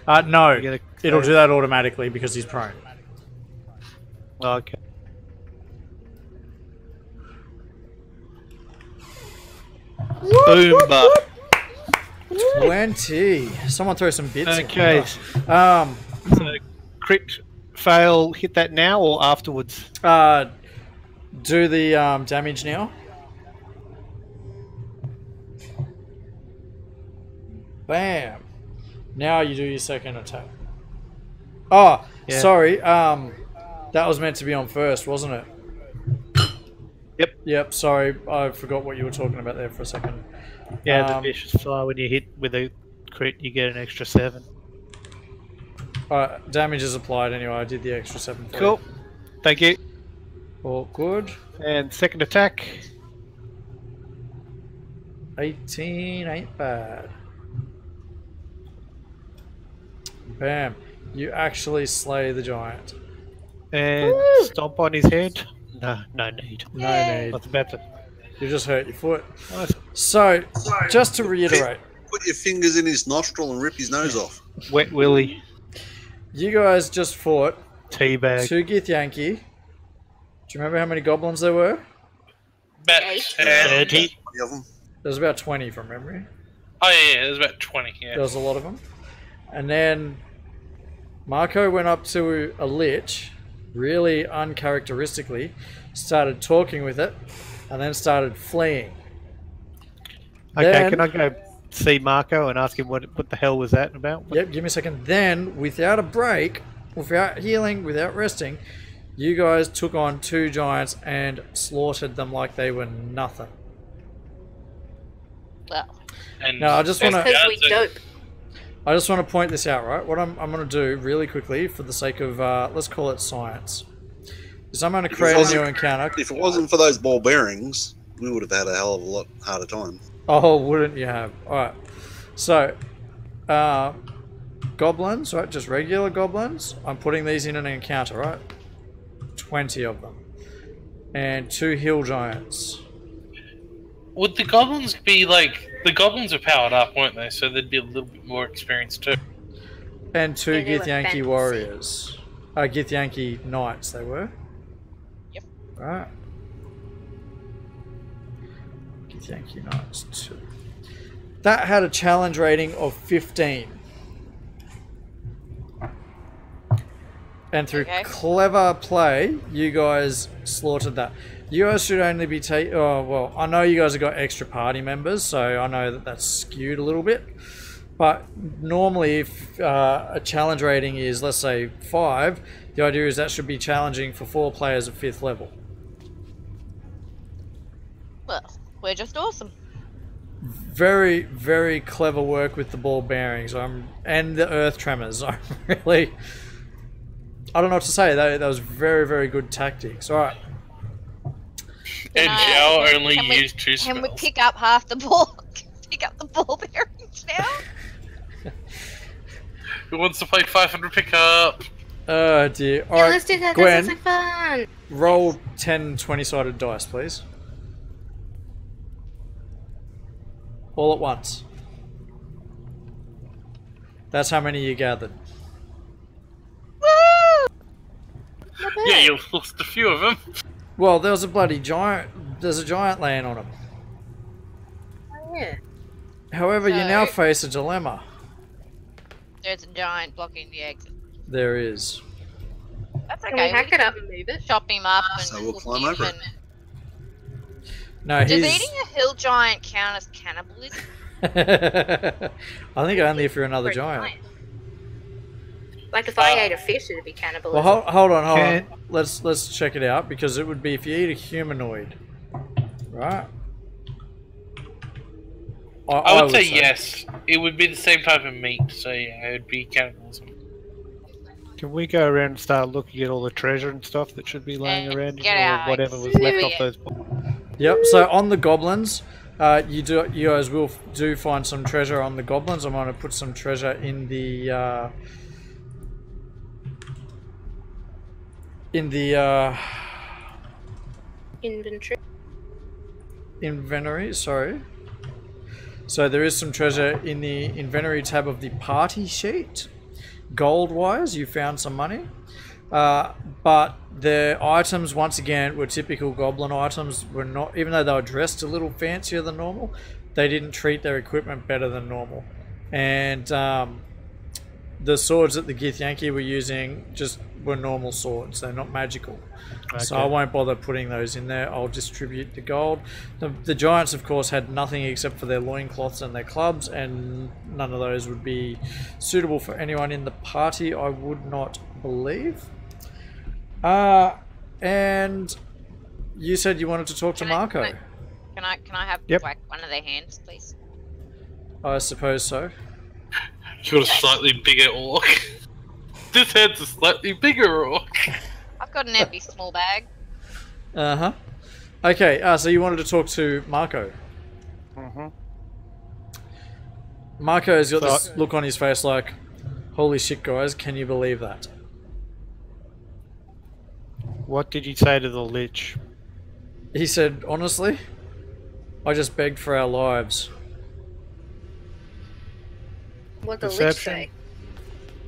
S1: him. No,
S7: You gonna
S1: it'll
S7: say-
S1: do that automatically because he's prone.
S7: Okay. Boomba.
S1: 20. Someone throw some bits in.
S7: Okay.
S1: Um,
S7: So, crit fail, hit that now or afterwards?
S1: do the damage now. Bam. Now you do your second attack. Oh,
S7: Yeah.
S1: sorry. That was meant to be on first, wasn't it?
S7: Yep.
S1: Yep, sorry. I forgot what you were talking about there for a second.
S7: Yeah, the
S1: Um,
S7: vicious fly, when you hit with a crit, you get an extra 7.
S1: Alright, damage is applied anyway. I did the extra 7 for
S7: Cool. Thank you.
S1: you. All good.
S7: And second attack.
S1: 18 ain't bad. Bam. You actually slay the giant.
S7: And stomp on his head. No need.
S1: No
S7: I
S1: need.
S7: was about to.
S1: You just hurt your foot.
S7: Nice.
S1: So, just to reiterate,
S3: Put your fingers in his nostril and rip his nose off.
S7: Wet Willy.
S1: you guys just fought
S7: Teabag.
S1: 2 Githyanki. Do you remember how many goblins there were?
S6: About
S7: 30.
S3: 20 of them.
S1: There's about 20 from memory.
S6: Oh yeah, there's about 20. Yeah.
S1: There was a lot of them. And then Marco went up to a lich, really uncharacteristically, started talking with it, and then started fleeing.
S7: Okay,
S1: Then-
S7: can I go see Marco and ask him what the hell was that about?
S1: Yep, give me a second. Then, without a break, without healing, without resting, you guys took on 2 giants and slaughtered them like they were nothing.
S5: Well,
S6: And
S1: Now, I just
S4: That's
S1: wanna-
S4: because we dope.
S1: I just want to point this out, right? What I'm going to do really quickly for the sake of, let's call it science, is I'm going to
S3: If it
S1: create a
S3: wasn't-
S1: new encounter.
S3: If it wasn't for those ball bearings, we would have had a hell of a lot harder time.
S1: Oh, wouldn't you have? Alright. So, goblins, right? Just regular goblins. I'm putting these in an encounter, right? 20 of them. And 2 hill giants.
S6: would the goblins be like the goblins are powered up, weren't they? So they'd be a little bit more experienced too.
S1: And 2
S4: Yeah, they were
S1: Githyanki
S4: fancy.
S1: warriors. Githyanki knights, they were.
S5: Yep.
S1: Right. Githyanki knights 2. That had a challenge rating of 15. And through
S5: Okay.
S1: clever play, you guys slaughtered that. You guys should only be taking... Oh, well, I know you guys have got extra party members, so I know that that's skewed a little bit. But normally, if a challenge rating is, let's say, 5, the idea is that should be challenging for 4 players of 5th level.
S5: well, we're just awesome.
S1: Very, very clever work with the ball bearings and the earth tremors. I'm really... I don't know what to say. That was very, very good tactics. All right.
S6: And
S5: Can
S6: Zhao
S5: I-
S6: only
S5: can we-
S6: used 2
S5: Can we
S6: spells.
S5: pick up half the ball? Pick up the ball bearings now?
S6: Who wants to play 500 pickup?
S1: Oh dear. All
S4: Yeah,
S1: right,
S4: let's do that.
S1: Gwen,
S4: That sounds like fun.
S1: roll 10 20-sided dice, please. All at once. That's how many you gathered.
S4: Not
S6: Yeah,
S4: bad.
S6: you lost a few of them.
S1: Well, there was a bloody giant there's a giant laying on him.
S4: Oh, yeah.
S1: However, you
S5: So-
S1: now face a dilemma.
S5: There's a giant blocking the exit.
S1: There is.
S5: That's
S4: Can we
S5: okay.
S4: hack it up and move it?
S5: Chop him up and
S3: So we'll
S5: cook
S3: climb
S5: him
S3: over it.
S5: and-
S1: No,
S5: Does
S1: he's.
S5: eating a hill giant count as cannibalism?
S1: I think only if you're another
S4: For a
S1: giant.
S4: Like if I ate a fish, it'd be cannibalism.
S1: Well, hold on.
S7: Can-
S1: Let's check it out because it would be if you eat a humanoid, right?
S6: I would say yes. It would be the same type of meat, so yeah, it would be cannibalism.
S7: Can we go around and start looking at all the treasure and stuff that should be laying
S5: And
S7: around
S5: get
S7: or
S5: out.
S7: whatever was left
S5: Yeah.
S7: off those?
S1: Yep. So on the goblins, you guys will do find some treasure on the goblins. I'm going to put some treasure in the inventory. Sorry. So there is some treasure in the inventory tab of the party sheet. Gold-wise, you found some money. But the items, once again, were typical goblin items. Were not, even though they were dressed a little fancier than normal, they didn't treat their equipment better than normal. And the swords that the Githyanki were using just were normal swords. They're not magical. So I won't bother putting those in there. I'll distribute the gold. The giants, of course, had nothing except for their loincloths and their clubs, and none of those would be suitable for anyone in the party, I would not believe. And you said you wanted to talk to Marco.
S5: Can I have
S7: Yep.
S5: like one of their hands, please?
S1: I suppose so.
S6: You got a slightly bigger orc. This head's a slightly bigger orc.
S5: I've got an empty small bag.
S1: Uh-huh. Okay, so you wanted to talk to Marco.
S7: Mm-hmm.
S1: Marco's got this look on his face like, holy shit, guys, can you believe that?
S7: What did you say to the lich?
S1: He said, honestly, I just begged for our lives.
S4: What the lich
S7: Perception.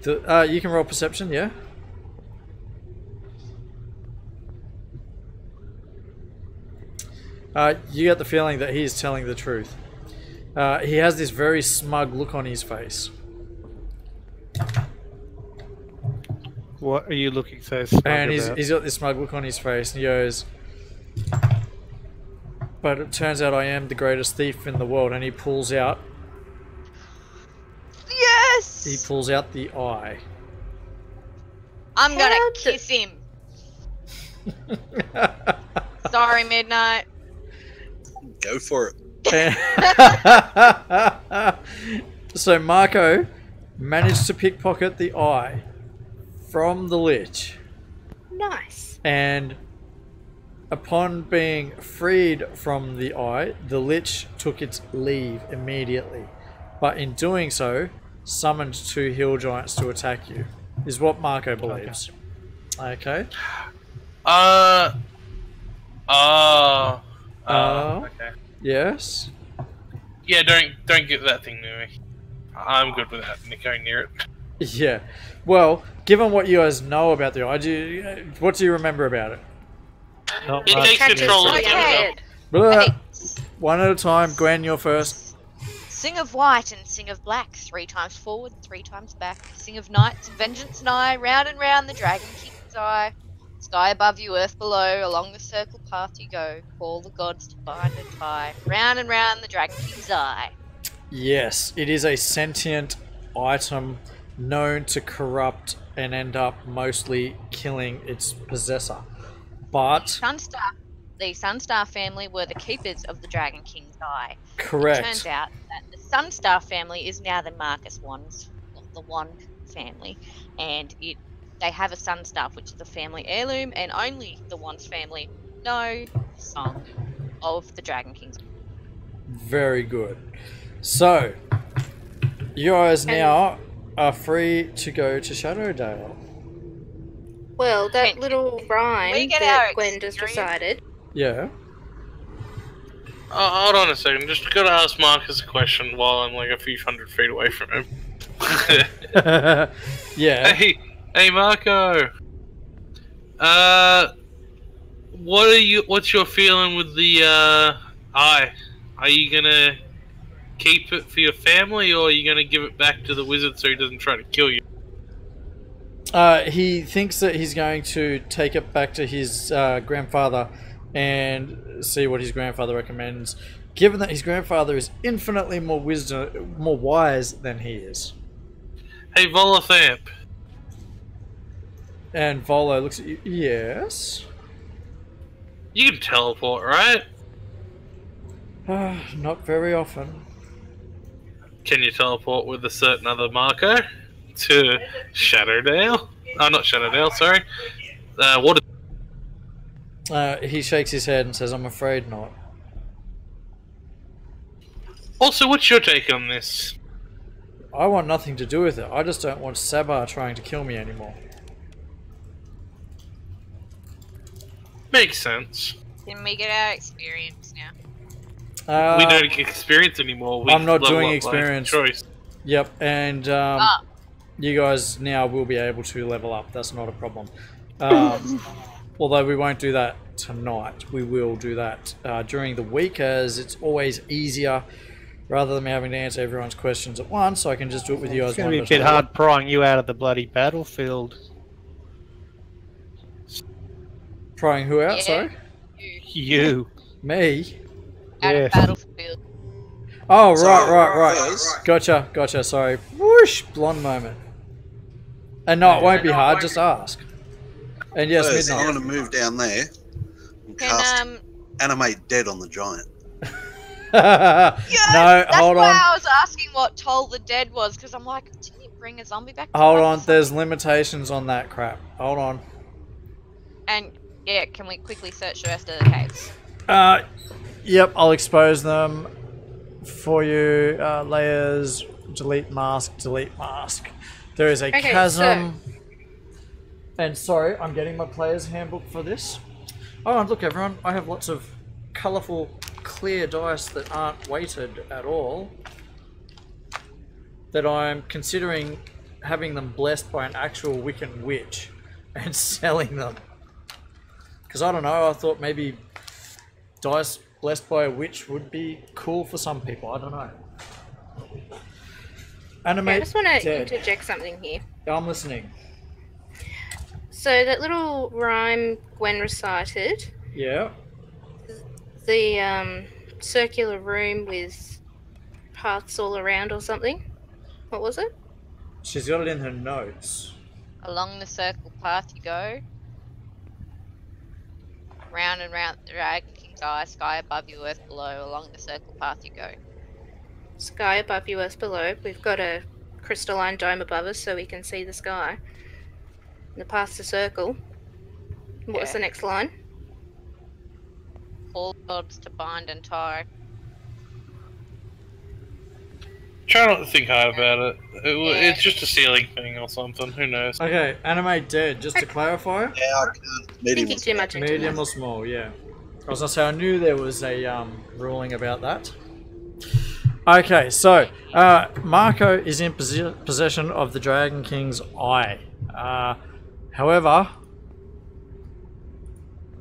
S4: say?
S1: You can roll perception, yeah? You get the feeling that he is telling the truth. He has this very smug look on his face.
S7: What are you looking so smug
S1: And
S7: about?
S1: he's got this smug look on his face, and he goes, but it turns out I am the greatest thief in the world, and he pulls out
S5: Yes!
S1: the eye.
S5: I'm gonna
S4: How the-
S5: kiss him. Sorry, Midnight.
S3: Go for it.
S1: So Marco managed to pickpocket the eye from the lich,
S4: Nice.
S1: and upon being freed from the eye, the lich took its leave immediately, but in doing so summoned 2 hill giants to attack you, is what Marco believes. Okay.
S6: Okay.
S1: Yes.
S6: Yeah, don't get that thing near me. I'm good with that. Going near it.
S1: Yeah. Well, given what you guys know about the eye, what do you remember about it?
S7: Not
S6: It
S7: much.
S6: takes control of
S5: Okay.
S6: itself.
S1: Blah.
S5: Hey,
S1: One at a time. Gwen, you're first.
S5: sing of white and sing of black, 3 times forward, 3 times back. Sing of nights, vengeance nigh, round and round the dragon king's eye. Sky above you, earth below, along the circle path you go. Call the gods to bind and tie, round and round the dragon king's eye.
S1: Yes, it is a sentient item known to corrupt and end up mostly killing its possessor. But
S5: The Sunstar family were the keepers of the Dragon King's eye. It
S1: correct.
S5: turns out that the Sunstar family is now the Marcus Wands, the Wand family, and they have a Sunstaff, which is a family heirloom, and only the Wands family know the song of the Dragon King's.
S1: Very good. So, you guys now are free to go to Shadowdale.
S4: Well, that
S5: Can-
S4: little rhyme
S5: we get
S4: that
S5: our
S4: Gwen just
S5: experience?
S4: decided.
S1: Yeah.
S6: Hold on a second. Just gotta ask Marcus a question while I'm like a few hundred feet away from him.
S1: Yeah.
S6: Hey, Marco. What's your feeling with the eye? Are you gonna keep it for your family, or are you gonna give it back to the wizard so he doesn't try to kill you?
S1: He thinks that he's going to take it back to his grandfather and see what his grandfather recommends, given that his grandfather is infinitely more wise than he is.
S6: Hey, Volothamp.
S1: And Volo looks at you. Yes?
S6: You can teleport, right?
S1: Not very often.
S6: Can you teleport with a certain other Marco to Shadowdale? Oh, not Shadowdale, sorry. What?
S1: He shakes his head and says, I'm afraid not.
S6: Also, what's your take on this?
S1: I want nothing to do with it. I just don't want Sabar trying to kill me anymore.
S6: Makes sense.
S5: Can we get our experience now?
S6: We don't get experience anymore.
S1: I'm not
S6: level
S1: doing
S6: up by
S1: experience.
S6: choice.
S1: Yep, and you guys now will be able to level up. That's not a problem. Although we won't do that tonight. We will do that during the week, as it's always easier. Rather than me having to answer everyone's questions at once, I can just do it with you guys.
S7: It's going to be a bit hard prying you out of the bloody battlefield.
S1: Prying who out,
S5: Yeah.
S1: sorry?
S7: You.
S1: Me?
S5: Out
S7: Yes.
S5: of battlefield.
S1: Oh,
S3: So,
S1: right.
S3: guys,
S1: Gotcha, sorry. Whoosh, blonde moment. And no, it won't be hard, just ask. And yes,
S3: First, I'm
S1: Midnight.
S3: going to move down there and
S5: Can
S3: cast Animate Dead on the giant.
S1: No,
S5: That's
S1: hold
S5: why
S1: on.
S5: I was asking what Toll the Dead was, because I'm like, didn't you bring a zombie back? to
S1: Hold
S5: life or
S1: on,
S5: something?
S1: there's limitations on that crap. Hold on.
S5: And yeah, can we quickly search the rest of the caves?
S1: Yep, I'll expose them for you. Layers, delete mask. There is a
S4: Okay,
S1: chasm. And sorry, I'm getting my player's handbook for this. Oh, and look everyone, I have lots of colourful, clear dice that aren't weighted at all. That I'm considering having them blessed by an actual Wiccan witch and selling them. Because I don't know, I thought maybe dice blessed by a witch would be cool for some people. I don't know. Animate
S4: I just want to
S1: Dead.
S4: interject something here.
S1: I'm listening.
S4: So that little rhyme Gwen recited,
S1: Yeah.
S4: the circular room with paths all around or something. What was it?
S1: She's got it in her notes.
S5: Along the circle path you go. Round and round the Dragon King's eye, sky above you, earth below. Along the circle path you go.
S4: Sky above you, earth below. We've got a crystalline dome above us so we can see the sky. And the path's a circle. What's
S5: Yeah.
S4: the next line?
S5: All gods to bind and tie.
S6: Try not to think hard about it.
S5: Yeah.
S6: It's just a ceiling thing or something. Who knows?
S1: Okay, animate dead, just to clarify.
S3: Yeah, I can't. Medium
S4: Thinking too much into
S1: Medium
S4: it.
S1: or small, yeah. I was gonna say, I knew there was a ruling about that. Okay, so Marco is in possession of the Dragon King's eye. However,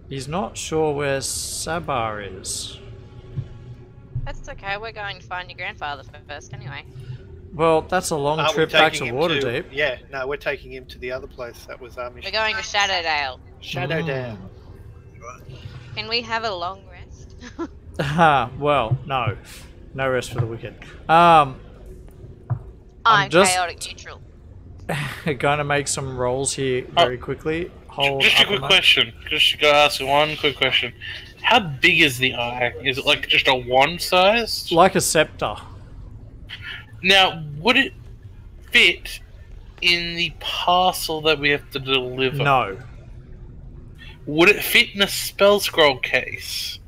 S1: he's not sure where Sabar is.
S5: That's okay, we're going to find your grandfather first anyway.
S1: Well, that's a long
S7: We're
S1: trip back
S7: taking
S1: to
S7: him
S1: Waterdeep.
S7: Yeah, no, we're taking him to the other place. That was our
S5: We're
S7: mission.
S5: going to Shadowdale.
S7: Shadowdale.
S5: Can we have a long rest?
S1: Well, no. No rest for the wicked.
S5: I'm
S1: just-
S5: chaotic neutral.
S1: Gonna make some rolls here very quickly. Hold
S6: Just a
S1: up
S6: quick
S1: moment.
S6: question. Just gotta ask one quick question. How big is the eye? Is it like just a wand size?
S1: Like a scepter.
S6: Now, would it fit in the parcel that we have to deliver?
S1: No.
S6: Would it fit in a spell scroll case?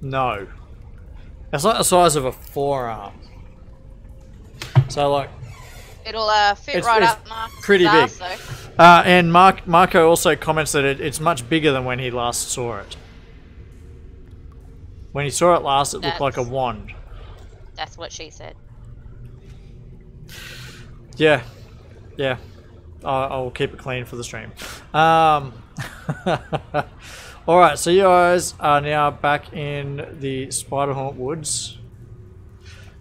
S1: No. It's like the size of a forearm. So like,
S5: It'll fit
S1: It's-
S5: right
S1: it's
S5: up Mark's
S1: pretty
S5: ass,
S1: big.
S5: though.
S1: and Marco also comments that it's much bigger than when he last saw it. When he saw it last, it looked like a
S5: That's-
S1: wand.
S5: That's what she said.
S1: Yeah. I'll keep it clean for the stream. Alright, so you guys are now back in the Spiderhaunt Woods.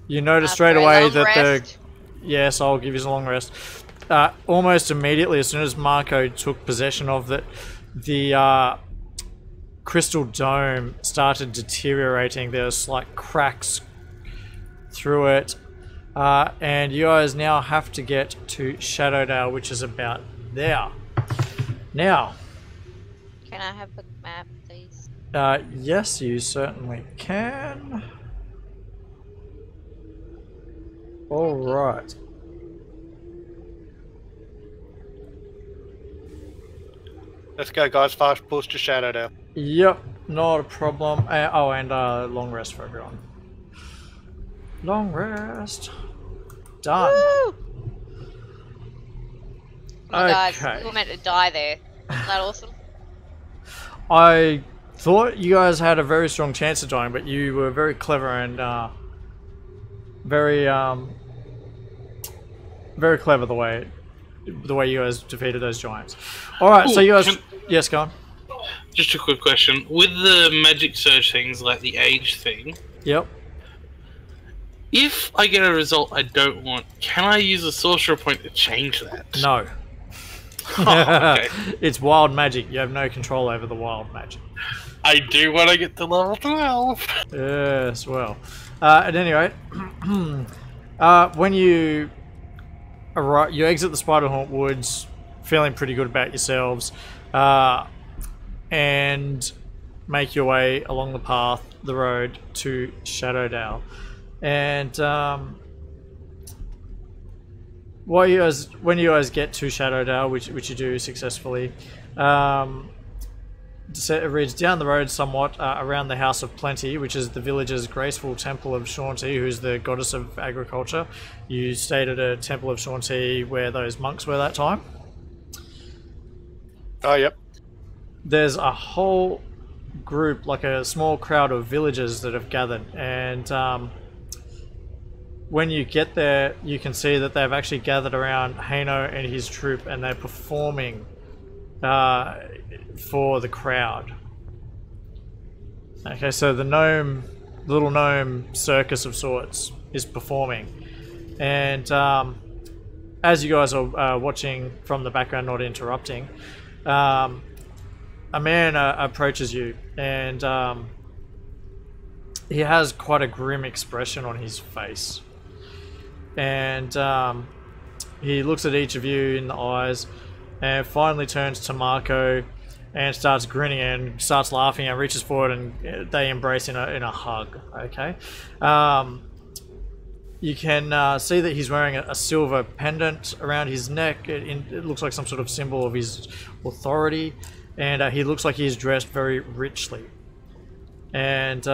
S1: You notice straight away that the... Yes, I'll give you a long rest. Almost immediately, as soon as Marco took possession of it, the crystal dome started deteriorating. There's like cracks through it. And you guys now have to get to Shadowdale, which is about there. Now...
S5: Can I have a map, please?
S1: Yes, you certainly can. Alright.
S2: Let's go, guys. Fast push to Shadowdale.
S1: Yep, not a problem. And long rest for everyone. Long rest. Done.
S5: Woo! Oh, guys,
S1: Okay.
S5: we were meant to die there. Isn't that awesome?
S1: I thought you guys had a very strong chance of dying, but you were very clever and very clever the way you guys defeated those giants. All right, so you guys, yes, go on.
S6: Just a quick question: with the magic surge things, like the age thing.
S1: Yep.
S6: If I get a result I don't want, can I use a sorcerer point to change that?
S1: No.
S6: Oh, okay.
S1: It's wild magic. You have no control over the wild magic.
S6: I do when I get to level 12.
S1: Yes, well. At any rate, when you arrive, you exit the Spiderhaunt Woods, feeling pretty good about yourselves, and make your way along the path, the road to Shadowdale. And when you guys get to Shadowdale, which you do successfully, it reads down the road somewhat around the House of Plenty, which is the village's graceful temple of Shaunti, who's the goddess of agriculture. You stayed at a temple of Shaunti where those monks were that time.
S2: Oh, yep.
S1: There's a whole group, like a small crowd of villagers that have gathered, and when you get there, you can see that they've actually gathered around Haino and his troop, and they're performing for the crowd. Okay, so the little gnome circus of sorts is performing, and as you guys are watching from the background, not interrupting, a man approaches you, and he has quite a grim expression on his face. And he looks at each of you in the eyes and finally turns to Marco and starts grinning and starts laughing and reaches forward and they embrace in a hug. Okay, you can see that he's wearing a silver pendant around his neck. It looks like some sort of symbol of his authority, and he looks like he's dressed very richly. And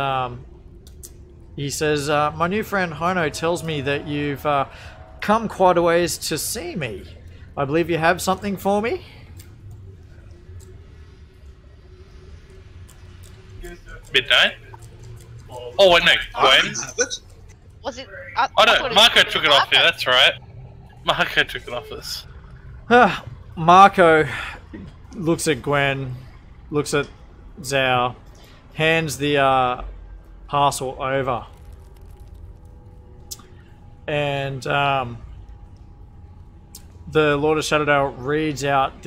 S1: he says, my new friend Haino tells me that you've come quite a ways to see me. I believe you have something for me?
S6: Midnight? Oh, wait, no. Gwen?
S5: Was it?
S6: Oh, no. Marco took it off you. That's right. Marco took it off us.
S1: Marco looks at Gwen, looks at Zhao, hands the parcel over, and the Lord of Shadowdale reads out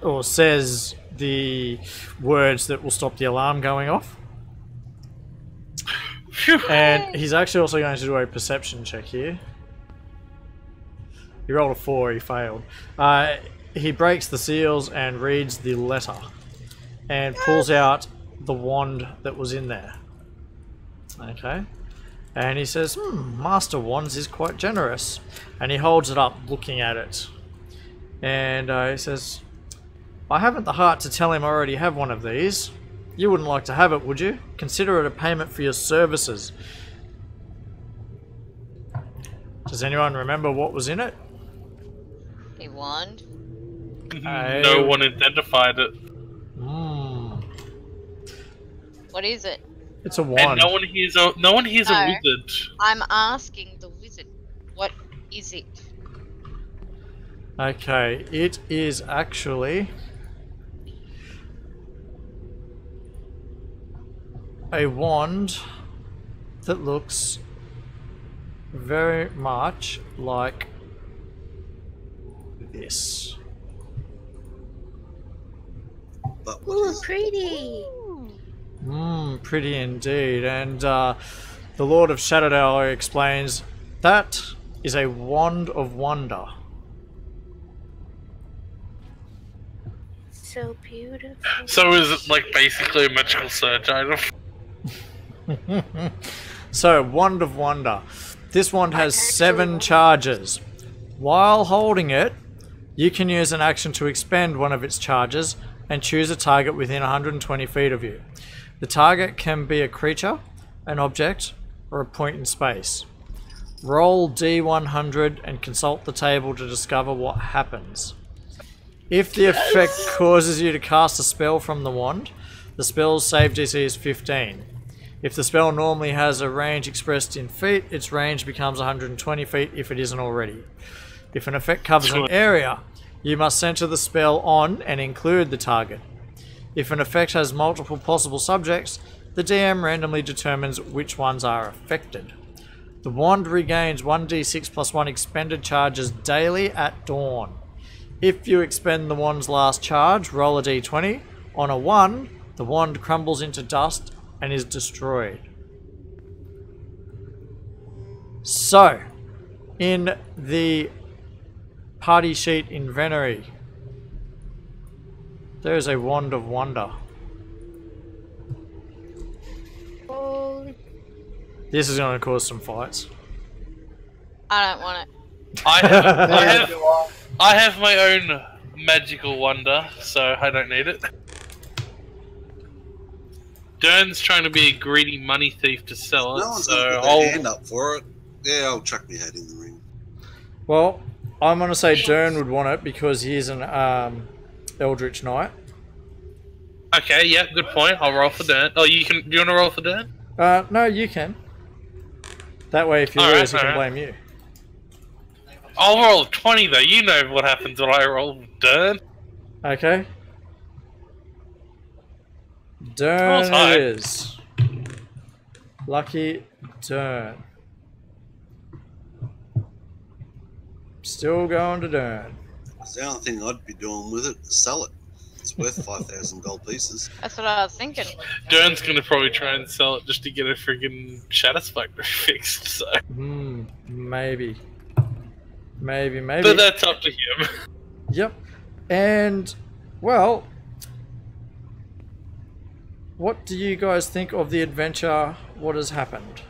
S1: or says the words that will stop the alarm going off. And he's actually also going to do a perception check here. He rolled a 4, he failed. He breaks the seals and reads the letter and pulls out the wand that was in there. Okay, and he says, Master Wands is quite generous, and he holds it up looking at it, and he says, I haven't the heart to tell him I already have one of these. You wouldn't like to have it, would you? Consider it a payment for your services. Does anyone remember what was in it?
S5: A wand.
S6: No one identified it.
S5: What is it?
S1: It's a wand.
S6: And no one here's a wizard.
S5: I'm asking the wizard, what is it?
S1: Okay, it is actually a wand that looks very much like this.
S3: But what
S4: Ooh,
S3: is it?
S4: pretty.
S1: Pretty indeed. And the Lord of Shatterdale explains that is a wand of wonder.
S4: So beautiful.
S6: So is it like basically a magical search item?
S1: So, Wand of Wonder. This wand has 7 charges. While holding it, you can use an action to expend one of its charges and choose a target within 120 feet of you. The target can be a creature, an object, or a point in space. Roll D100 and consult the table to discover what happens. If the effect causes you to cast a spell from the wand, the spell's save DC is 15. If the spell normally has a range expressed in feet, its range becomes 120 feet if it isn't already. If an effect covers an area, you must center the spell on and include the target. If an effect has multiple possible subjects, the DM randomly determines which ones are affected. The wand regains 1d6 plus 1 expended charges daily at dawn. If you expend the wand's last charge, roll a d20. On a 1, the wand crumbles into dust and is destroyed. So, in the party sheet in Venery, there is a Wand of Wonder.
S4: Holy.
S1: This is going to cause some fights.
S5: I don't want it.
S6: I have my own magical wonder, so I don't need it. Dern's trying to be a greedy money thief to sell it,
S3: No one's
S6: so
S3: going to put their hand up for it. Yeah, I'll chuck my head in the ring.
S1: Well, I'm going to say Dern would want it because he's an Eldritch Knight.
S6: Okay, yeah, good point. I'll roll for Dern. Oh, do you want to roll for Dern?
S1: No, you can. That way, if you
S6: Alright,
S1: lose, he can
S6: alright.
S1: blame you.
S6: I'll roll 20 though. You know what happens when I roll Dern.
S1: Okay. Dern
S6: Rolls high.
S1: it is. Lucky Dern. Still going to Dern.
S3: It's the only thing I'd be doing with it is sell it. It's worth 5,000 gold pieces.
S5: That's what I was thinking.
S6: Dern's gonna probably try and sell it just to get a friggin' Shadow Spectre fixed, so.
S1: Maybe. Maybe.
S6: But that's up to him.
S1: Yep. And, well, what do you guys think of the adventure? What has happened?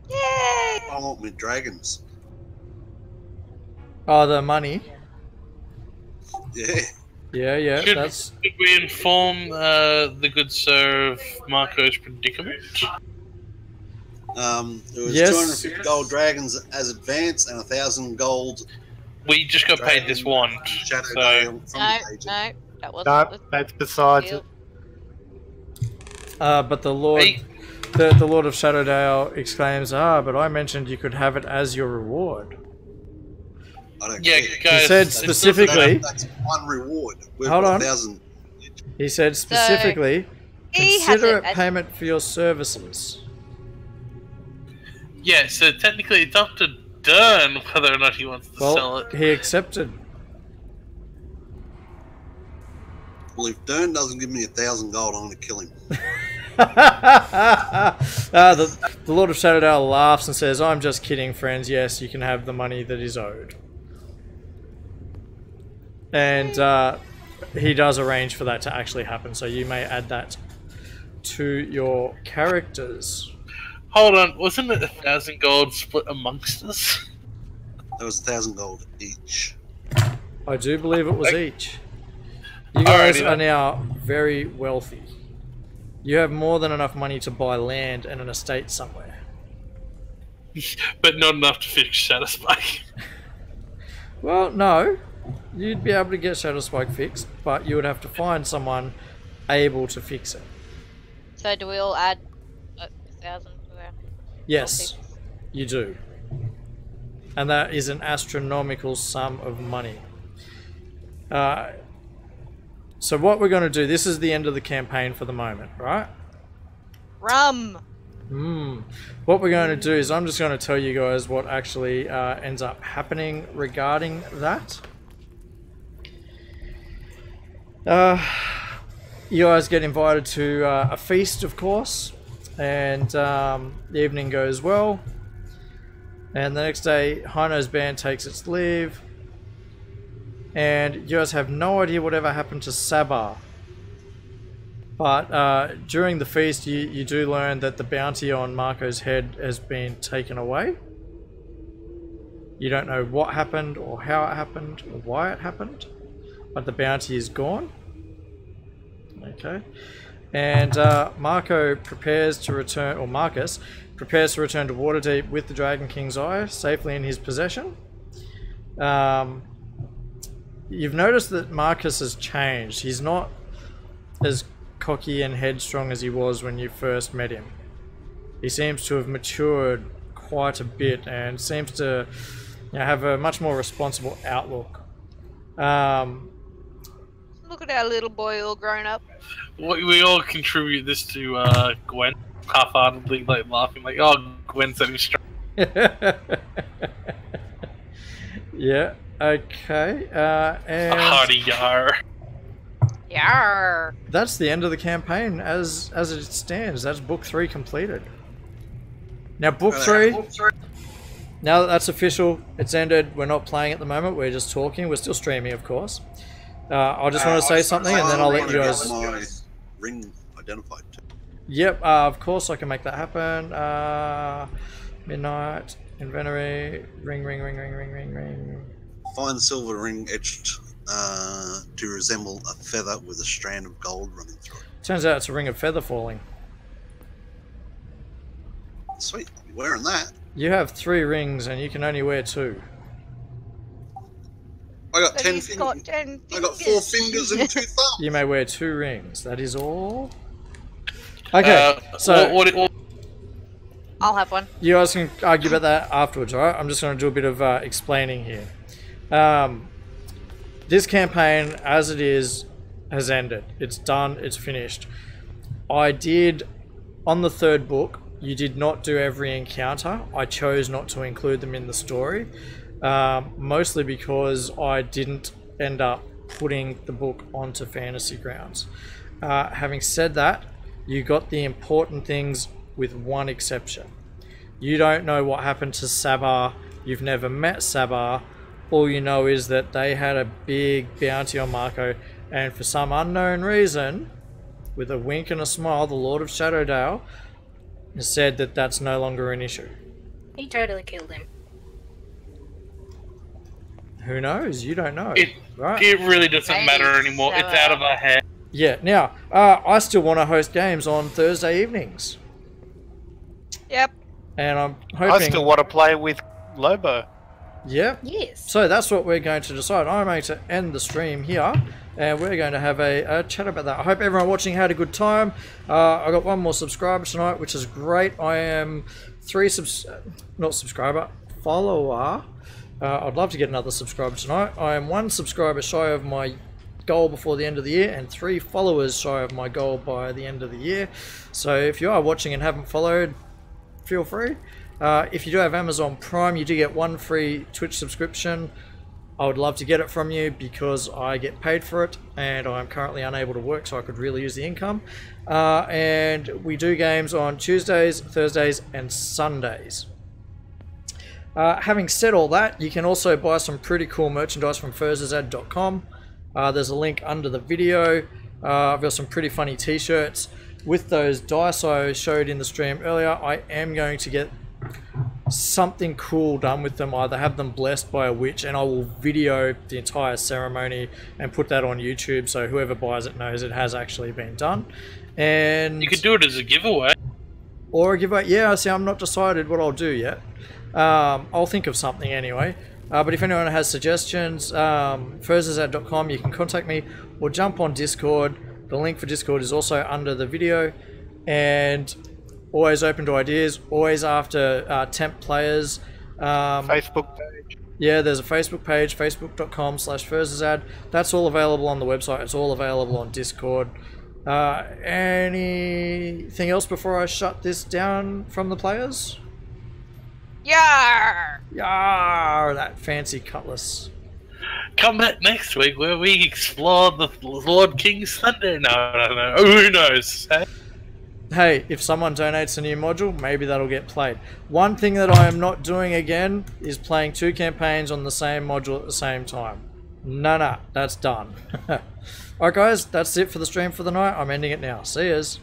S5: Yay!
S3: I want me dragons.
S1: Oh, the money.
S3: Yeah.
S1: Yeah,
S6: Should
S1: that's...
S6: we inform the good sir of Marco's predicament?
S3: It was
S1: Yes.
S3: 250 gold dragons as advance and 1,000 gold
S6: We just got paid this wand,
S3: shadow
S6: so
S3: Dale from
S5: No,
S3: the agent.
S5: no, that wasn't
S7: No,
S5: the
S7: that's besides
S5: deal.
S7: it.
S1: but the Lord...
S6: Hey.
S1: The Lord of Shatterdale exclaims, but I mentioned you could have it as your reward.
S3: I don't
S6: yeah,
S3: care.
S6: guys.
S1: He said
S6: it's-
S1: specifically...
S3: That's one reward. We've
S1: Hold
S3: got
S1: on.
S3: 1,000.
S1: He said specifically,
S5: He has
S1: consider
S5: it
S1: it
S5: as-
S1: payment for your services.
S6: Yeah, so technically it's up to Dern whether or not he wants to sell
S1: Well,
S6: it.
S1: he accepted.
S3: Well, if Dern doesn't give me 1,000 gold, I'm going to kill him.
S1: The Lord of Shatterdale laughs and says, I'm just kidding, friends. Yes, you can have the money that is owed. And he does arrange for that to actually happen, so you may add that to your characters.
S6: Hold on, wasn't it 1,000 gold split amongst us?
S3: That was 1,000 gold each.
S1: I do believe it was each. You guys
S6: Alrighty
S1: are
S6: then.
S1: now very wealthy. You have more than enough money to buy land and an estate somewhere.
S6: But not enough to fix Shadow Spike.
S1: Well, no. You'd be able to get Shadow Spike fixed, but you would have to find someone able to fix it.
S5: So do we all add 1,000 to our...
S1: Yes, you do. And that is an astronomical sum of money. So what we're going to do, this is the end of the campaign for the moment, right?
S5: Rum.
S1: What we're going to do is I'm just going to tell you guys what actually ends up happening regarding that. You guys get invited to a feast, of course, and the evening goes well. And the next day, Hino's band takes its leave, and you guys have no idea whatever happened to Sabar. But during the feast, you do learn that the bounty on Marco's head has been taken away. You don't know what happened, or how it happened, or why it happened, but the bounty is gone. Okay. And Marco prepares to return, or Marcus prepares to return to Waterdeep with the Dragon King's Eye safely in his possession. You've noticed that Marcus has changed. He's not as cocky and headstrong as he was when you first met him. He seems to have matured quite a bit and seems to, you know, have a much more responsible outlook.
S5: Look at our little boy all grown up.
S6: We all contribute this to Gwen, half-heartedly, like laughing, like, "Oh, Gwen said he's strong."
S1: Yeah. Okay. And
S6: A hearty yar.
S5: Yarr.
S1: that's the end of the campaign as it stands. That's book 3 completed. Now book 3. Now that that's official, it's ended. We're not playing at the moment. We're just talking. We're still streaming, of course. I just want to say something, and then I'll let you guys.
S3: My ring identified.
S1: Yep, of course I can make that happen. Midnight, inventory, ring.
S3: Fine silver ring etched to resemble a feather with a strand of gold running through it.
S1: Turns out it's a ring of feather falling.
S3: Sweet, I'll be wearing that.
S1: You have 3 rings, and you can only wear 2.
S3: I got
S5: But
S3: 10
S5: he's
S3: fingers.
S5: got 10
S3: I got 4 fingers and 2 thumbs.
S1: You may wear 2 rings. That is all. Okay, so
S6: what
S5: I'll have one.
S1: you guys can argue about that afterwards, alright? I'm just going to do a bit of explaining here. This campaign, as it is, has ended. It's done, it's finished. I did, on the 3rd book, you did not do every encounter. I chose not to include them in the story, mostly because I didn't end up putting the book onto Fantasy Grounds. Having said that, you got the important things with one exception. You don't know what happened to Sabar. You've never met Sabar. All you know is that they had a big bounty on Marco, and for some unknown reason, with a wink and a smile, the Lord of Shadowdale has said that that's no longer an issue.
S4: He totally killed him.
S1: Who knows? You don't know, right?
S6: It really doesn't
S5: Maybe
S6: matter anymore. It's out of our head.
S1: Yeah. Now, I still want to host games on Thursday evenings,
S5: Yep.
S1: and I'm
S7: I
S1: hoping.
S7: still want to play with Lobo.
S1: Yeah.
S4: Yes.
S1: So that's what we're going to decide. I'm going to end the stream here, and we're going to have a chat about that. I hope everyone watching had a good time. I got 1 more subscriber tonight, which is great. I am 3 follower. I'd love to get another subscriber tonight. I am 1 subscriber shy of my goal before the end of the year, and 3 followers shy of my goal by the end of the year. So if you are watching and haven't followed, feel free. If you do have Amazon Prime, you do get 1 free Twitch subscription. I would love to get it from you because I get paid for it, and I'm currently unable to work, so I could really use the income. And we do games on Tuesdays, Thursdays, and Sundays. Having said all that, you can also buy some pretty cool merchandise from furzazad.com. There's a link under the video. I've got some pretty funny t-shirts. With those dice I showed in the stream earlier, I am going to get something cool done with them, either have them blessed by a witch, and I will video the entire ceremony and put that on YouTube so whoever buys it knows it has actually been done. And
S6: You could do it as a giveaway.
S1: or a giveaway. Yeah, see, I'm not decided what I'll do yet. I'll think of something anyway. But if anyone has suggestions, furzazad.com, you can contact me or jump on Discord. The link for Discord is also under the video, and always open to ideas, always after temp players.
S7: Facebook page.
S1: Yeah, there's a Facebook page, facebook.com/furzazad. That's all available on the website. It's all available on Discord. Anything else before I shut this down from the players?
S5: Yar!
S1: Yar, that fancy cutlass.
S6: Come back next week where we explore the Lord King's Thunder. No, I don't know. Who knows?
S1: Hey, if someone donates a new module, maybe that'll get played. One thing that I am not doing again is playing 2 campaigns on the same module at the same time. No, that's done. Alright guys, that's it for the stream for the night. I'm ending it now. See yas.